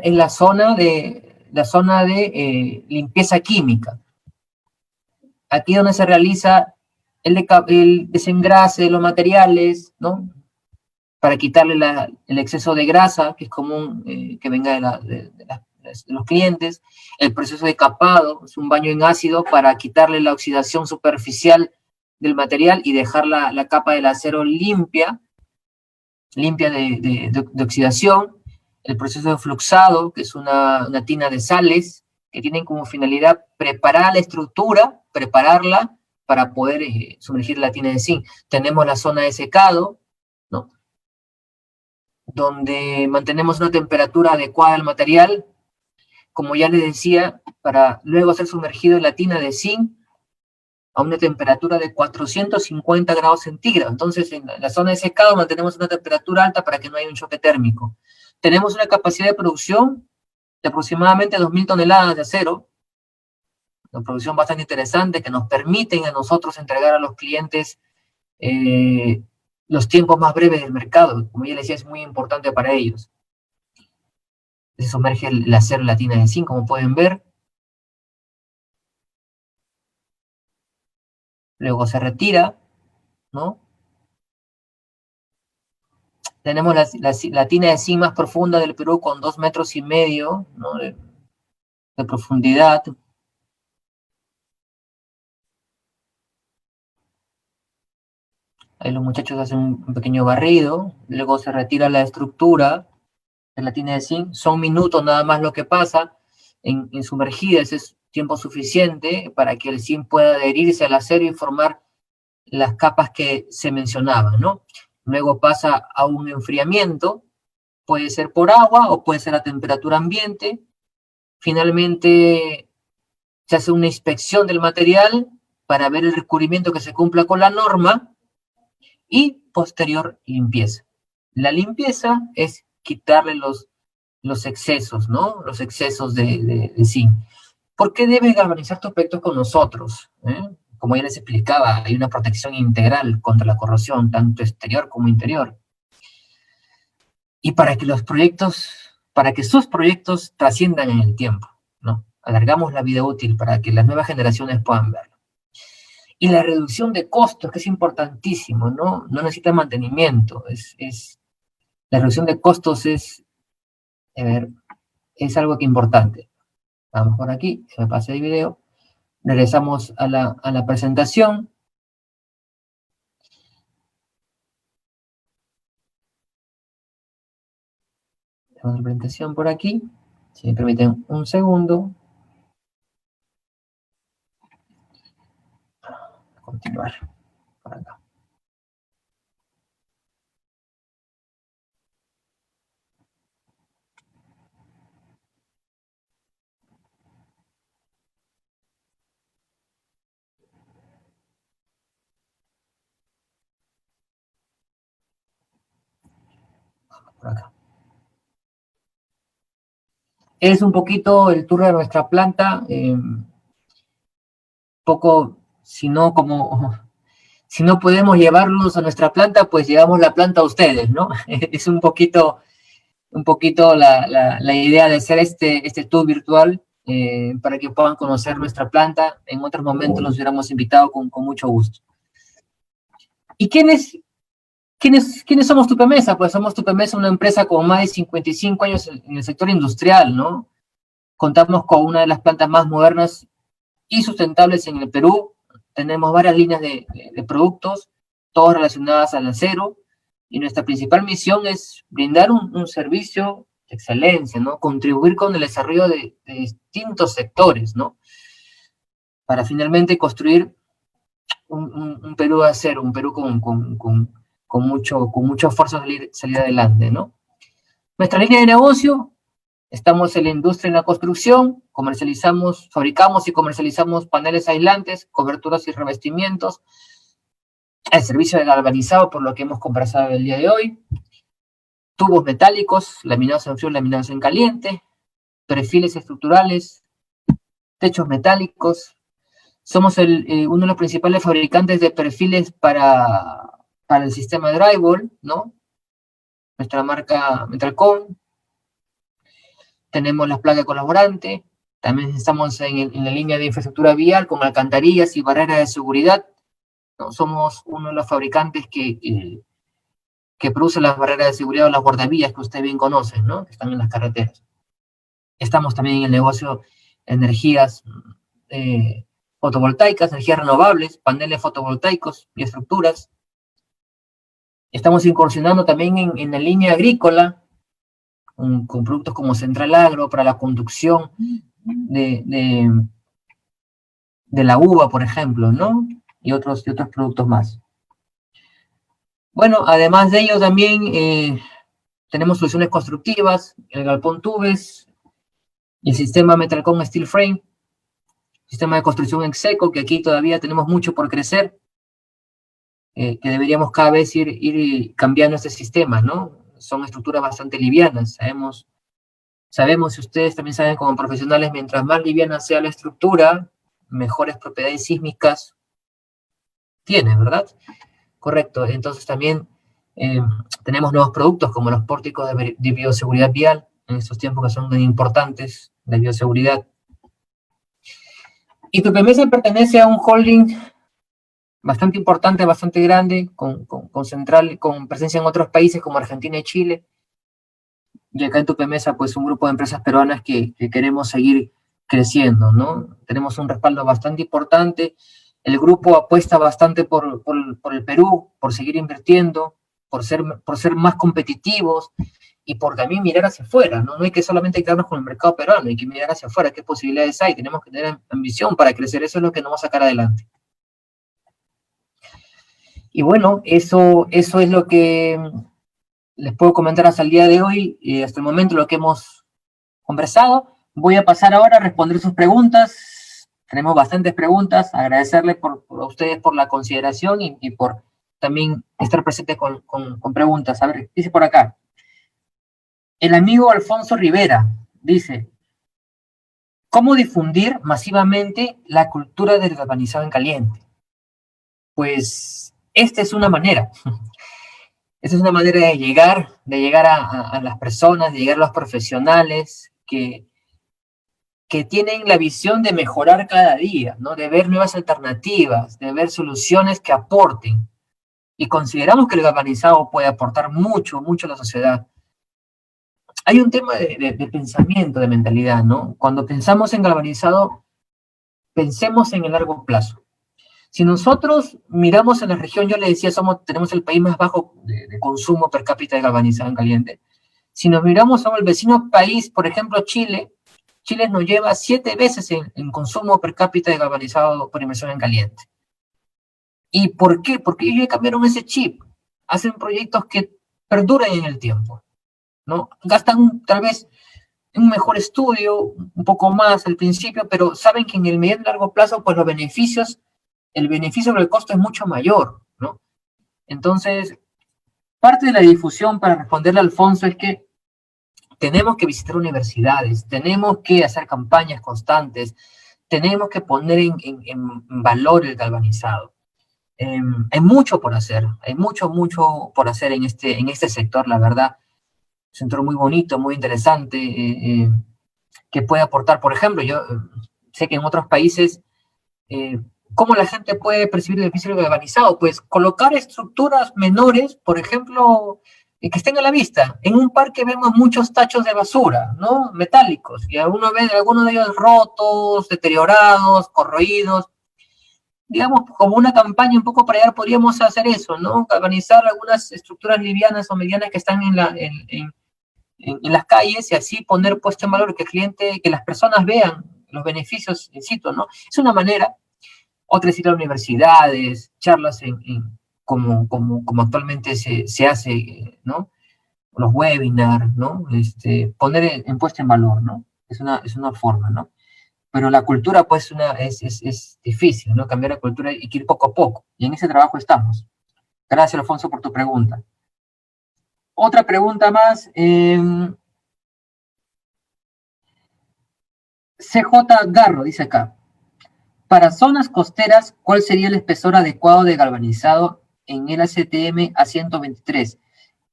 es la zona de limpieza química. Aquí es donde se realiza el desengrase de los materiales, ¿no? Para quitarle el exceso de grasa, que es común que venga de los clientes. El proceso de capado es un baño en ácido para quitarle la oxidación superficial del material y dejar la capa del acero limpia de oxidación. El proceso de fluxado, que es una tina de sales, que tienen como finalidad preparar la estructura, prepararla para poder sumergir la tina de zinc. Tenemos la zona de secado, ¿no? Donde mantenemos una temperatura adecuada al material, como ya les decía, para luego ser sumergido en la tina de zinc a una temperatura de 450 grados centígrados. Entonces, en la zona de secado mantenemos una temperatura alta para que no haya un choque térmico. Tenemos una capacidad de producción de aproximadamente 2.000 toneladas de acero, una producción bastante interesante que nos permiten a nosotros entregar a los clientes los tiempos más breves del mercado. Como ya les decía, es muy importante para ellos. Se sumerge el acero en la tina de zinc, como pueden ver. Luego se retira, ¿no? Tenemos la tina de zinc más profunda del Perú con 2,5 metros, ¿no? de profundidad. Ahí los muchachos hacen un pequeño barrido, luego se retira la estructura de la tina de zinc. Son minutos nada más lo que pasa en sumergida, ese es tiempo suficiente para que el zinc pueda adherirse al acero y formar las capas que se mencionaban, ¿no? Luego pasa a un enfriamiento, puede ser por agua o puede ser a temperatura ambiente. Finalmente se hace una inspección del material para ver el recubrimiento que se cumpla con la norma y posterior limpieza. La limpieza es quitarle los excesos, ¿no? Los excesos de zinc. ¿Por qué debes galvanizar tus proyectos con nosotros? Como ya les explicaba, hay una protección integral contra la corrosión, tanto exterior como interior. Y para que sus proyectos trasciendan en el tiempo, ¿no? Alargamos la vida útil para que las nuevas generaciones puedan verlo. Y la reducción de costos, que es importantísimo, ¿no? No necesita mantenimiento. La reducción de costos es algo que es importante. Vamos por aquí, se me pasa el video. Regresamos a la presentación. Tenemos la presentación por aquí. Si me permiten un segundo. Continuar por acá. Por acá. Es un poquito el tour de nuestra planta, si no podemos llevarlos a nuestra planta, pues llevamos la planta a ustedes, ¿no? Es un poquito la idea de hacer este tour virtual para que puedan conocer nuestra planta. En otros momentos los hubiéramos invitado con mucho gusto. ¿Y quiénes somos Tupemesa? Pues somos Tupemesa, una empresa con más de 55 años en el sector industrial, ¿no? Contamos con una de las plantas más modernas y sustentables en el Perú. Tenemos varias líneas de productos, todas relacionadas al acero, y nuestra principal misión es brindar un servicio de excelencia, ¿no? Contribuir con el desarrollo de distintos sectores, ¿no? Para finalmente construir un Perú de acero, un Perú con mucho esfuerzo salir adelante, ¿no? Nuestra línea de negocio: estamos en la industria y en la construcción, fabricamos y comercializamos paneles aislantes, coberturas y revestimientos, el servicio de galvanizado, por lo que hemos conversado el día de hoy, tubos metálicos, laminados en frío, laminados en caliente, perfiles estructurales, techos metálicos. Somos uno de los principales fabricantes de perfiles para para el sistema de drywall, ¿no? Nuestra marca Metalcom. Tenemos las placas colaborantes. También estamos en la línea de infraestructura vial con alcantarillas y barreras de seguridad, ¿no? Somos uno de los fabricantes que produce las barreras de seguridad o las guardavías que ustedes bien conocen, ¿no? Que están en las carreteras. Estamos también en el negocio de energías fotovoltaicas, energías renovables, paneles fotovoltaicos y estructuras. Estamos incursionando también en la línea agrícola, con productos como Central Agro para la conducción de la uva, por ejemplo, ¿no? Y otros productos más. Bueno, además de ello también tenemos soluciones constructivas, el galpón tubes, el sistema Metalcom Steel Frame, sistema de construcción en seco, que aquí todavía tenemos mucho por crecer, que deberíamos cada vez ir cambiando este sistema, ¿no? Son estructuras bastante livianas, sabemos, y ustedes también saben como profesionales, mientras más liviana sea la estructura, mejores propiedades sísmicas tiene, ¿verdad? Correcto, entonces también tenemos nuevos productos como los pórticos de bioseguridad vial, en estos tiempos que son muy importantes, de bioseguridad. Y Tupemesa pertenece a un holding bastante importante, bastante grande, con presencia en otros países como Argentina y Chile. Y acá en Tupemesa, pues un grupo de empresas peruanas que queremos seguir creciendo, ¿no? Tenemos un respaldo bastante importante. El grupo apuesta bastante por el Perú, por seguir invirtiendo, por ser más competitivos y por también mirar hacia afuera, ¿no? No hay que solamente quedarnos con el mercado peruano, hay que mirar hacia afuera qué posibilidades hay, tenemos que tener ambición para crecer, eso es lo que nos va a sacar adelante. Y bueno, eso es lo que les puedo comentar hasta el día de hoy, hasta el momento lo que hemos conversado. Voy a pasar ahora a responder sus preguntas. Tenemos bastantes preguntas, agradecerles a ustedes por la consideración y por también estar presente con preguntas. A ver, dice por acá. El amigo Alfonso Rivera dice, ¿cómo difundir masivamente la cultura del galvanizado en caliente? Pues esta es una manera. Esta es una manera de llegar a las personas, de llegar a los profesionales que tienen la visión de mejorar cada día, ¿no? De ver nuevas alternativas, de ver soluciones que aporten. Y consideramos que el galvanizado puede aportar mucho, mucho a la sociedad. Hay un tema de pensamiento, de mentalidad, ¿no? Cuando pensamos en galvanizado, pensemos en el largo plazo. Si nosotros miramos en la región, yo le decía, tenemos el país más bajo de consumo per cápita de galvanizado en caliente. Si nos miramos a el vecino país, por ejemplo, Chile nos lleva 7 veces en consumo per cápita de galvanizado por inmersión en caliente. ¿Y por qué? Porque ellos ya cambiaron ese chip. Hacen proyectos que perduran en el tiempo, ¿no? Gastan tal vez un mejor estudio, un poco más al principio, pero saben que en el medio y largo plazo, pues el beneficio sobre el costo es mucho mayor, ¿no? Entonces, parte de la difusión para responderle a Alfonso es que tenemos que visitar universidades, tenemos que hacer campañas constantes, tenemos que poner en valor el galvanizado. Hay mucho por hacer, hay mucho por hacer en este sector, la verdad. Un sector muy bonito, muy interesante, que puede aportar, por ejemplo, yo sé que en otros países, ¿cómo la gente puede percibir el beneficio del galvanizado? Pues colocar estructuras menores, por ejemplo, que estén a la vista. En un parque vemos muchos tachos de basura, ¿no? Metálicos, y algunos de ellos rotos, deteriorados, corroídos. Digamos, como una campaña un poco para allá podríamos hacer eso, ¿no? Galvanizar algunas estructuras livianas o medianas que están en las calles y así poner puesto en valor que el cliente, que las personas vean los beneficios in situ, ¿no? Es una manera. Otra es ir a universidades, charlas como actualmente se hace, ¿no? Los webinars, ¿no? Poner en puesta en valor, ¿no? Es una forma, ¿no? Pero la cultura, pues, es difícil, ¿no? Cambiar la cultura y que ir poco a poco. Y en ese trabajo estamos. Gracias, Alfonso, por tu pregunta. Otra pregunta más. CJ Garro dice acá. Para zonas costeras, ¿cuál sería el espesor adecuado de galvanizado en el ACTM A123.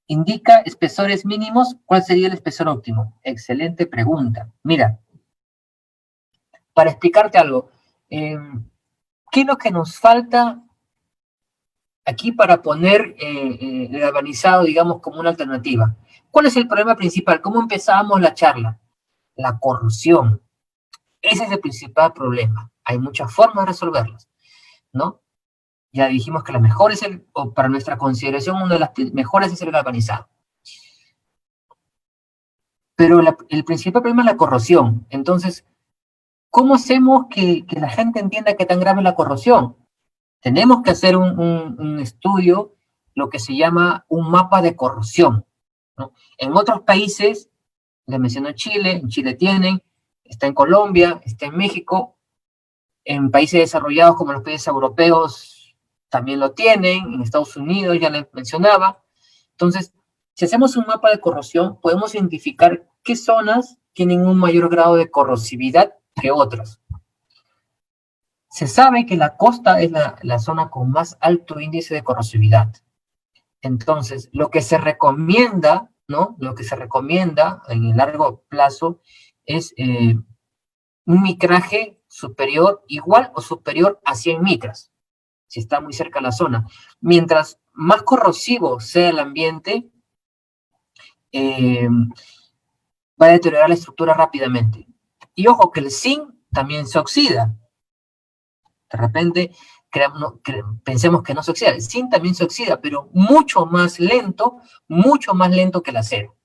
Indica espesores mínimos, ¿cuál sería el espesor óptimo? Excelente pregunta. Mira, para explicarte algo, ¿qué es lo que nos falta aquí para poner el galvanizado, digamos, como una alternativa? ¿Cuál es el problema principal? ¿Cómo empezábamos la charla? La corrosión. Ese es el principal problema. Hay muchas formas de resolverlas, ¿no? Ya dijimos que la mejor es o para nuestra consideración, una de las mejores es el galvanizado. Pero el principal problema es la corrosión. Entonces, ¿cómo hacemos que la gente entienda qué tan grave es la corrosión? Tenemos que hacer un estudio, lo que se llama un mapa de corrosión, ¿no? En otros países, les menciono Chile, en Chile tienen, está en Colombia, está en México, en países desarrollados como los países europeos también lo tienen, en Estados Unidos ya les mencionaba. Entonces, si hacemos un mapa de corrosión, podemos identificar qué zonas tienen un mayor grado de corrosividad que otras. Se sabe que la costa es la zona con más alto índice de corrosividad. Entonces, lo que se recomienda, ¿no? Lo que se recomienda en el largo plazo es un micraje superior, igual o superior a 100 micras, si está muy cerca de la zona. Mientras más corrosivo sea el ambiente, va a deteriorar la estructura rápidamente. Y ojo, que el zinc también se oxida. De repente, pensemos que no se oxida. El zinc también se oxida, pero mucho más lento que el acero.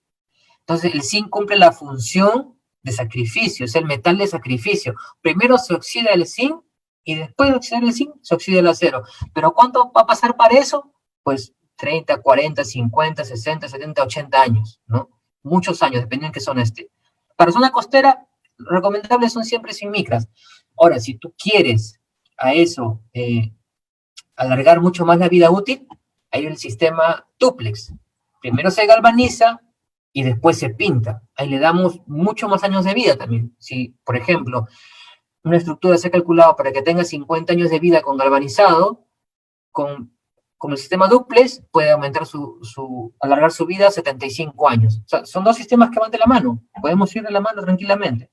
Entonces, el zinc cumple la función de sacrificio, es el metal de sacrificio. Primero se oxida el zinc y después de oxidar el zinc se oxida el acero. ¿Pero cuánto va a pasar para eso? Pues 30, 40, 50, 60, 70, 80 años, ¿no? Muchos años, dependiendo de qué zona esté. Para zona costera, recomendables son siempre 100 micras. Ahora, si tú quieres a eso alargar mucho más la vida útil, hay el sistema dúplex. Primero se galvaniza y después se pinta. Ahí le damos mucho más años de vida también. Si, por ejemplo, una estructura se ha calculado para que tenga 50 años de vida con galvanizado, con el sistema dúplex puede aumentar alargar su vida a 75 años. O sea, son dos sistemas que van de la mano. Podemos ir de la mano tranquilamente.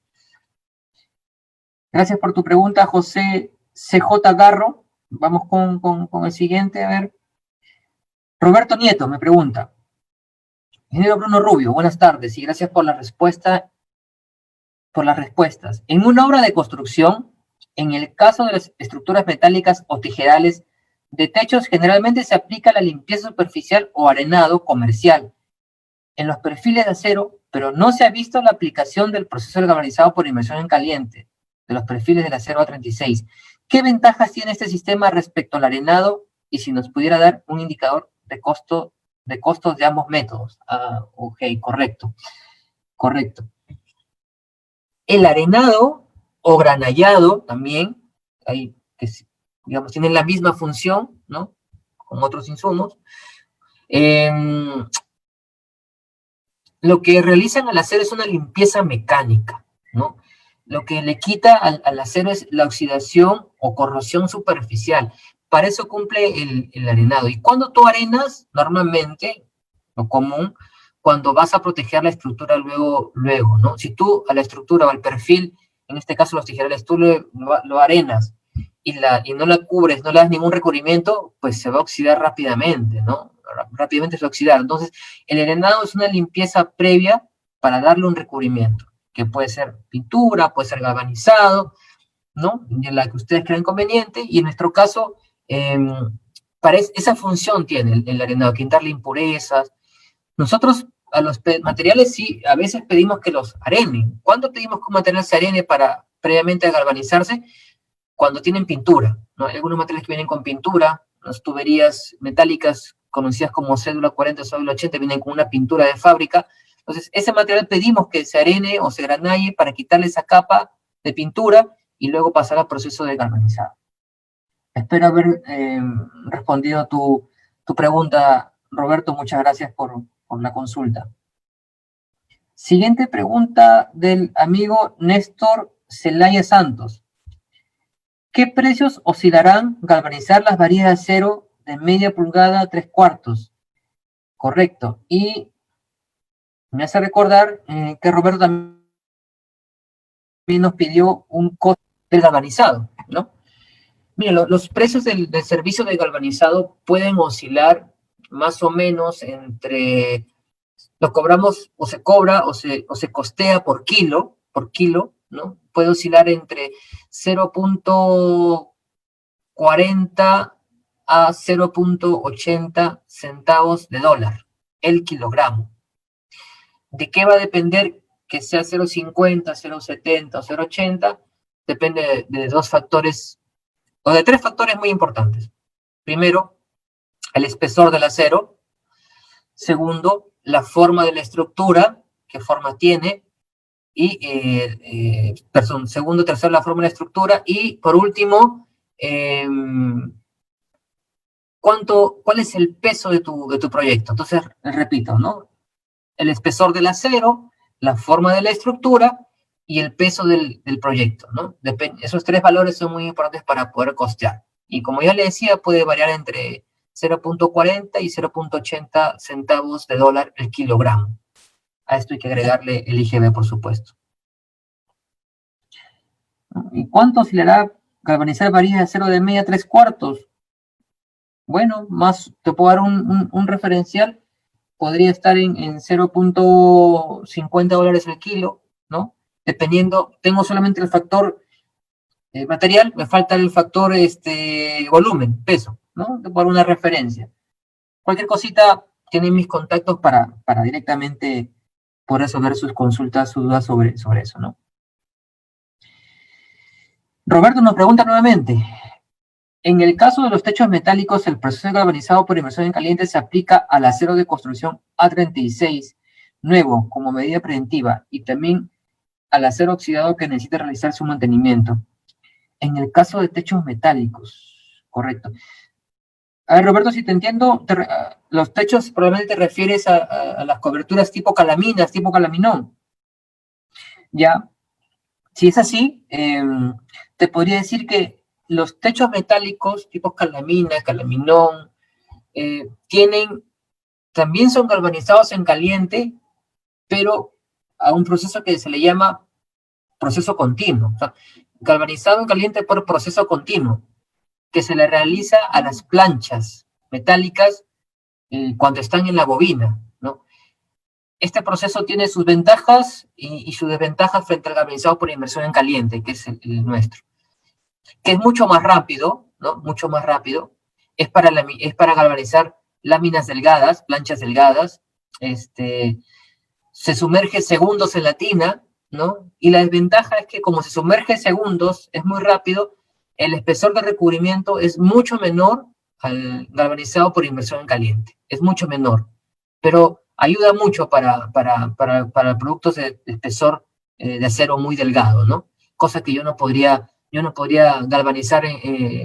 Gracias por tu pregunta, José CJ Garro. Vamos con el siguiente, a ver. Roberto Nieto me pregunta. Ingeniero Bruno Rubio, buenas tardes y gracias por la respuesta, por las respuestas. En una obra de construcción, en el caso de las estructuras metálicas o tijerales de techos, generalmente se aplica la limpieza superficial o arenado comercial en los perfiles de acero, pero no se ha visto la aplicación del proceso de galvanizado por inmersión en caliente de los perfiles del acero A36. ¿Qué ventajas tiene este sistema respecto al arenado? Y si nos pudiera dar un indicador de costos de ambos métodos. Ok, correcto. El arenado o granallado también, ahí, que digamos, tienen la misma función, ¿no? Con otros insumos. Lo que realizan al acero es una limpieza mecánica, ¿no? Lo que le quita al acero es la oxidación o corrosión superficial. Para eso cumple el arenado. Y cuando tú arenas, normalmente, lo común, cuando vas a proteger la estructura luego, ¿no? Si tú a la estructura o al perfil, en este caso los tijerales, tú lo arenas y no la cubres, no le das ningún recubrimiento, pues se va a oxidar rápidamente, ¿no? Rápidamente se va a oxidar. Entonces, el arenado es una limpieza previa para darle un recubrimiento, que puede ser pintura, puede ser galvanizado, ¿no? En la que ustedes crean conveniente, y en nuestro caso, esa función tiene el arenado, quitarle impurezas. Nosotros a los materiales sí, a veces pedimos que los arenen. ¿Cuándo pedimos que un material se arene para previamente galvanizarse? Cuando tienen pintura, ¿no? Hay algunos materiales que vienen con pintura, las tuberías metálicas conocidas como cédula 40 o cédula 80 vienen con una pintura de fábrica. Entonces, ese material pedimos que se arene o se granalle para quitarle esa capa de pintura y luego pasar al proceso de galvanizado. Espero haber respondido tu pregunta, Roberto. Muchas gracias por la consulta. Siguiente pregunta del amigo Néstor Celaya Santos. ¿Qué precios oscilarán galvanizar las varillas de acero de media pulgada a 3/4. Correcto. Y me hace recordar que Roberto también nos pidió un costo del galvanizado, ¿no? Mira, los precios del servicio de galvanizado pueden oscilar más o menos entre, lo cobramos o se cobra o se costea por kilo, ¿no? Puede oscilar entre 0.40 a 0.80 centavos de dólar el kilogramo. ¿De qué va a depender que sea 0.50, 0.70 o 0.80? Depende de dos factores, o de tres factores muy importantes. Primero, el espesor del acero. Segundo, la forma de la estructura, qué forma tiene. Y, segundo, tercero, la forma de la estructura. Y, por último, ¿cuál es el peso de tu proyecto? Entonces, repito, ¿no? El espesor del acero, la forma de la estructura y el peso del proyecto, ¿no? Esos tres valores son muy importantes para poder costear. Y como ya le decía, puede variar entre 0.40 y 0.80 centavos de dólar el kilogramo. A esto hay que agregarle el IGB, por supuesto. ¿Y cuánto oscilará galvanizar varillas de acero de media 3/4? Bueno, más te puedo dar un referencial. Podría estar en 0.50 dólares el kilo, ¿no? Dependiendo, tengo solamente el factor material, me falta el factor volumen, peso, ¿no? Por una referencia. Cualquier cosita, tienen mis contactos para directamente poder resolver sus consultas, sus dudas sobre eso, ¿no? Roberto nos pregunta nuevamente, en el caso de los techos metálicos, el proceso galvanizado por inmersión en caliente se aplica al acero de construcción A36 nuevo como medida preventiva y también al acero oxidado que necesita realizar su mantenimiento. En el caso de techos metálicos, correcto. A ver, Roberto, si te entiendo, los techos probablemente te refieres a las coberturas tipo calaminas, tipo calaminón. Ya, si es así, te podría decir que los techos metálicos tipo calamina, calaminón, también son galvanizados en caliente, pero a un proceso que se le llama proceso continuo. O sea, galvanizado en caliente por proceso continuo, que se le realiza a las planchas metálicas cuando están en la bobina, ¿no? Este proceso tiene sus ventajas y sus desventajas frente al galvanizado por inmersión en caliente, que es el nuestro. Que es mucho más rápido, ¿no? Mucho más rápido. Es para galvanizar láminas delgadas, planchas delgadas. Se sumerge segundos en la tina, ¿no? Y la desventaja es que como se sumerge segundos, es muy rápido, el espesor de recubrimiento es mucho menor al galvanizado por inmersión en caliente. Es mucho menor. Pero ayuda mucho para productos de espesor de acero muy delgado, ¿no? Cosa que yo no podría galvanizar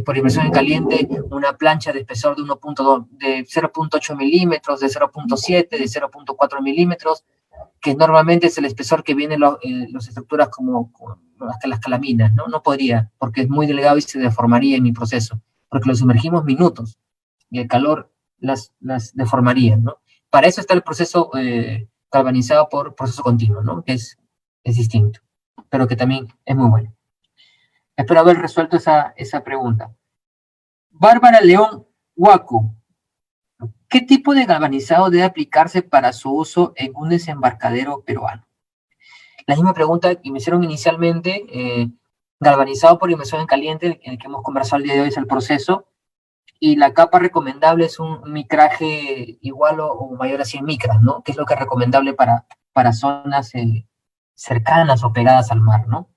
por inmersión en caliente una plancha de espesor de 1.2, de 0.8 milímetros, de 0.7, de 0.4 milímetros, que normalmente es el espesor que viene en las estructuras como las calaminas, ¿no? No podría, porque es muy delgado y se deformaría en mi proceso, porque lo sumergimos minutos y el calor las deformaría, ¿no? Para eso está el proceso galvanizado por proceso continuo, ¿no? Que es distinto, pero que también es muy bueno. Espero haber resuelto esa pregunta. Bárbara León Huaco. ¿Qué tipo de galvanizado debe aplicarse para su uso en un desembarcadero peruano? La misma pregunta que me hicieron inicialmente, galvanizado por inmersión en caliente, en el que hemos conversado el día de hoy, es el proceso, y la capa recomendable es un micraje igual o mayor a 100 micras, ¿no? Que es lo que es recomendable para zonas cercanas o pegadas al mar, ¿no?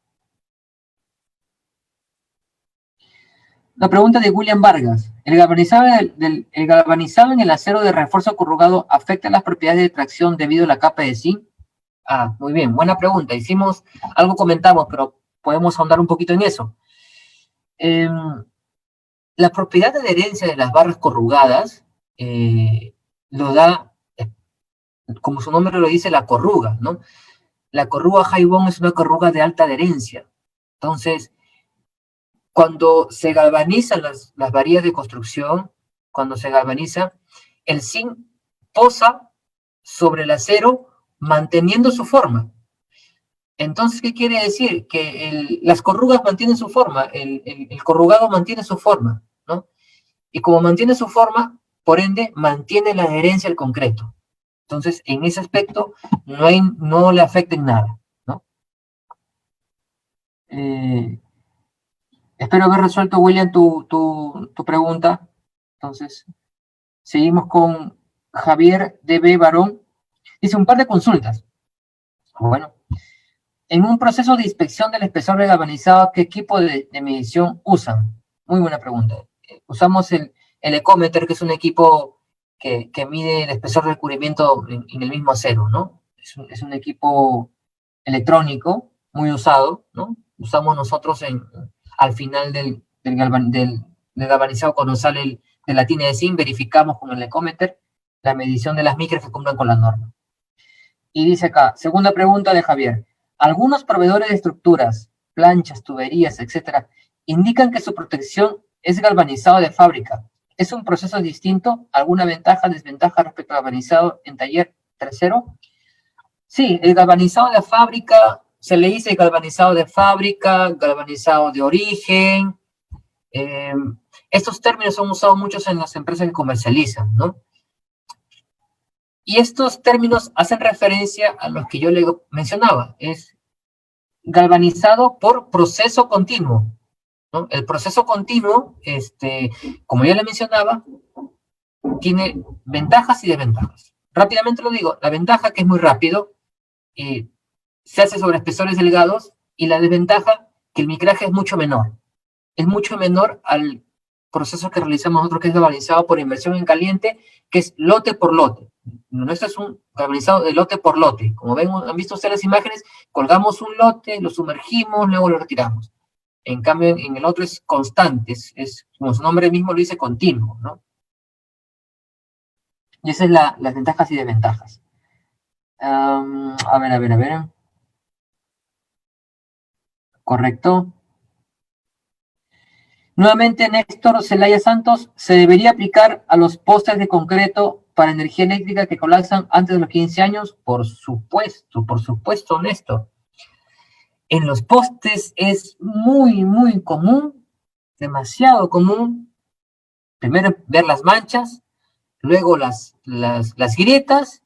La pregunta de William Vargas. ¿El galvanizado en el acero de refuerzo corrugado afecta las propiedades de tracción debido a la capa de zinc? Ah, muy bien, buena pregunta. Algo comentamos, pero podemos ahondar un poquito en eso. La propiedad de adherencia de las barras corrugadas lo da, como su nombre lo dice, la corruga, ¿no? La corruga high bond es una corruga de alta adherencia. Entonces, cuando se galvanizan las varillas de construcción, cuando se galvaniza, el zinc posa sobre el acero manteniendo su forma. Entonces, ¿qué quiere decir? Que las corrugas mantienen su forma, el corrugado mantiene su forma, ¿no? Y como mantiene su forma, por ende, mantiene la adherencia al concreto. Entonces, en ese aspecto, no le afecta en nada, ¿no? Espero haber resuelto, William, tu pregunta. Entonces, seguimos con Javier DB Barón. Dice un par de consultas. Bueno, en un proceso de inspección del espesor de galvanizado, ¿qué equipo de medición usan? Muy buena pregunta. Usamos el ecómetro, que es un equipo que mide el espesor de cubrimiento en el mismo acero, ¿no? Es un equipo electrónico muy usado, ¿no? Usamos nosotros al final del galvanizado, cuando sale de la tina de zinc, verificamos con el ecómetro la medición de las micras que cumplan con la norma. Y dice acá, segunda pregunta de Javier. Algunos proveedores de estructuras, planchas, tuberías, etcétera, indican que su protección es galvanizado de fábrica. ¿Es un proceso distinto? ¿Alguna ventaja, desventaja respecto al galvanizado en taller tercero? Sí, el galvanizado de fábrica, se le dice galvanizado de fábrica, galvanizado de origen. Estos términos son usados muchos en las empresas que comercializan, ¿no? Y estos términos hacen referencia a los que yo le mencionaba, es galvanizado por proceso continuo, ¿no? El proceso continuo, como ya le mencionaba, tiene ventajas y desventajas. Rápidamente lo digo, la ventaja que es muy rápido, se hace sobre espesores delgados, y la desventaja que el micraje es mucho menor al proceso que realizamos nosotros, que es galvanizado por inmersión en caliente, que es lote por lote. Nuestro es un galvanizado de lote por lote. Como ven, han visto ustedes las imágenes, colgamos un lote, lo sumergimos, luego lo retiramos. En cambio, en el otro es constante, es como su nombre mismo lo dice, continuo, ¿no? Y esas son las ventajas y desventajas. A ver. Correcto. Nuevamente, Néstor Celaya Santos, ¿se debería aplicar a los postes de concreto para energía eléctrica que colapsan antes de los 15 años? Por supuesto, Néstor. En los postes es muy común, demasiado común, primero ver las manchas, luego las grietas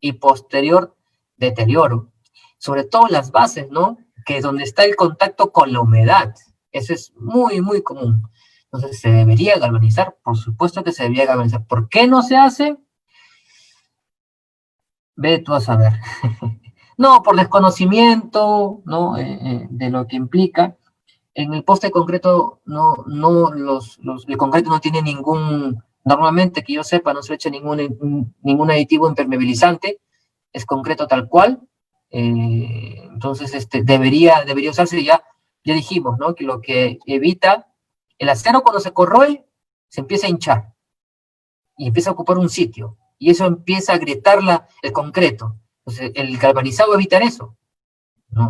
y posterior deterioro. Sobre todo las bases, ¿no? Que es donde está el contacto con la humedad. Eso es muy común. Entonces, ¿se debería galvanizar? Por supuesto que se debería galvanizar. ¿Por qué no se hace? Ve tú a saber. No, por desconocimiento, ¿no? De lo que implica. En el poste de concreto, el concreto no tiene normalmente que yo sepa, no se le echa ningún aditivo impermeabilizante, es concreto tal cual. Entonces, debería usarse. Ya dijimos, ¿no? Que lo que evita el acero, cuando se corroe, se empieza a hinchar y empieza a ocupar un sitio, y eso empieza a agrietar el concreto. Entonces, el galvanizado va a evitar eso. No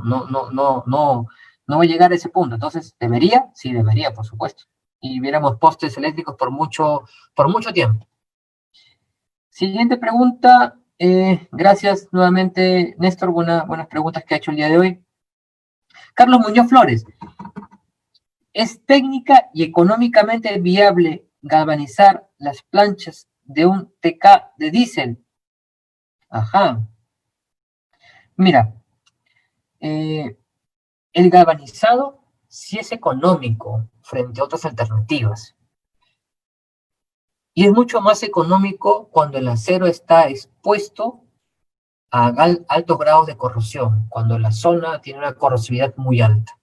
va a llegar a ese punto. Entonces, ¿debería? Sí, debería, por supuesto. Y viéramos postes eléctricos por mucho tiempo. Siguiente pregunta. Gracias nuevamente, Néstor. Buenas preguntas que ha hecho el día de hoy. Carlos Muñoz Flores. ¿Es técnica y económicamente viable galvanizar las planchas de un TK de diésel? Ajá. Mira, el galvanizado sí es económico frente a otras alternativas. Y es mucho más económico cuando el acero está expuesto a altos grados de corrosión, cuando la zona tiene una corrosividad muy alta.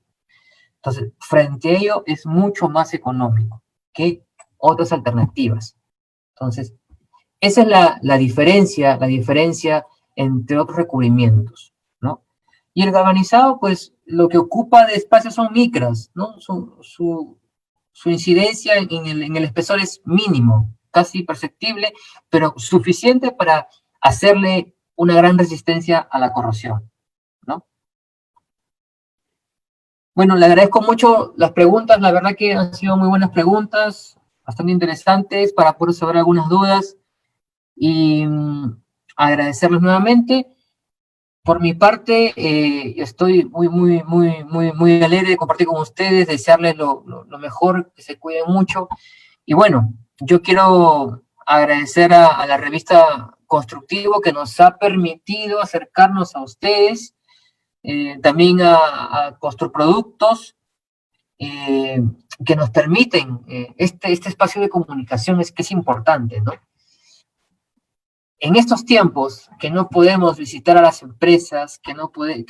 Entonces, frente a ello es mucho más económico que otras alternativas. Entonces, esa es la diferencia entre otros recubrimientos, ¿no? Y el galvanizado, pues, lo que ocupa de espacio son micras, ¿no? Su incidencia en el espesor es mínimo, casi imperceptible, pero suficiente para hacerle una gran resistencia a la corrosión, ¿no? Bueno, le agradezco mucho las preguntas, la verdad que han sido muy buenas preguntas. bastante interesantes para poder saber algunas dudas y agradecerles nuevamente. Por mi parte, estoy muy alegre de compartir con ustedes, desearles lo mejor, que se cuiden mucho. Y bueno, yo quiero agradecer a la revista Constructivo que nos ha permitido acercarnos a ustedes, también a Construproductos, que nos permiten este espacio de comunicación es que es importante, ¿no? En estos tiempos que no podemos visitar a las empresas, que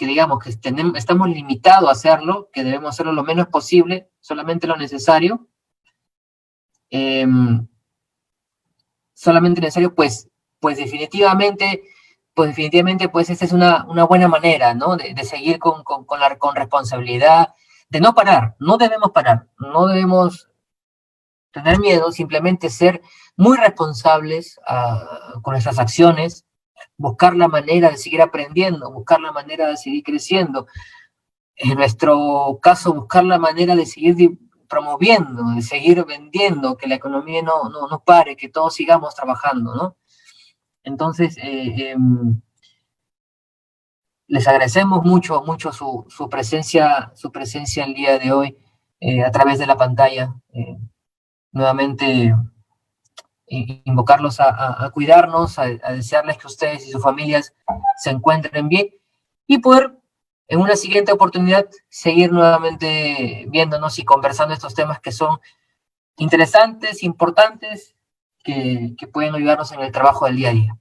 digamos que estamos limitados a hacerlo, que debemos hacerlo lo menos posible, solamente lo necesario, pues definitivamente, pues esta es una buena manera, ¿no? De seguir con responsabilidad, de no parar, no debemos parar, no debemos tener miedo, simplemente ser muy responsables con nuestras acciones, buscar la manera de seguir aprendiendo, buscar la manera de seguir creciendo. En nuestro caso, buscar la manera de seguir promoviendo, de seguir vendiendo, que la economía no pare, que todos sigamos trabajando, ¿no? Entonces, les agradecemos mucho su presencia el día de hoy a través de la pantalla. Nuevamente, invocarlos a cuidarnos, a desearles que ustedes y sus familias se encuentren bien y poder en una siguiente oportunidad seguir nuevamente viéndonos y conversando estos temas que son interesantes, importantes, que pueden ayudarnos en el trabajo del día a día.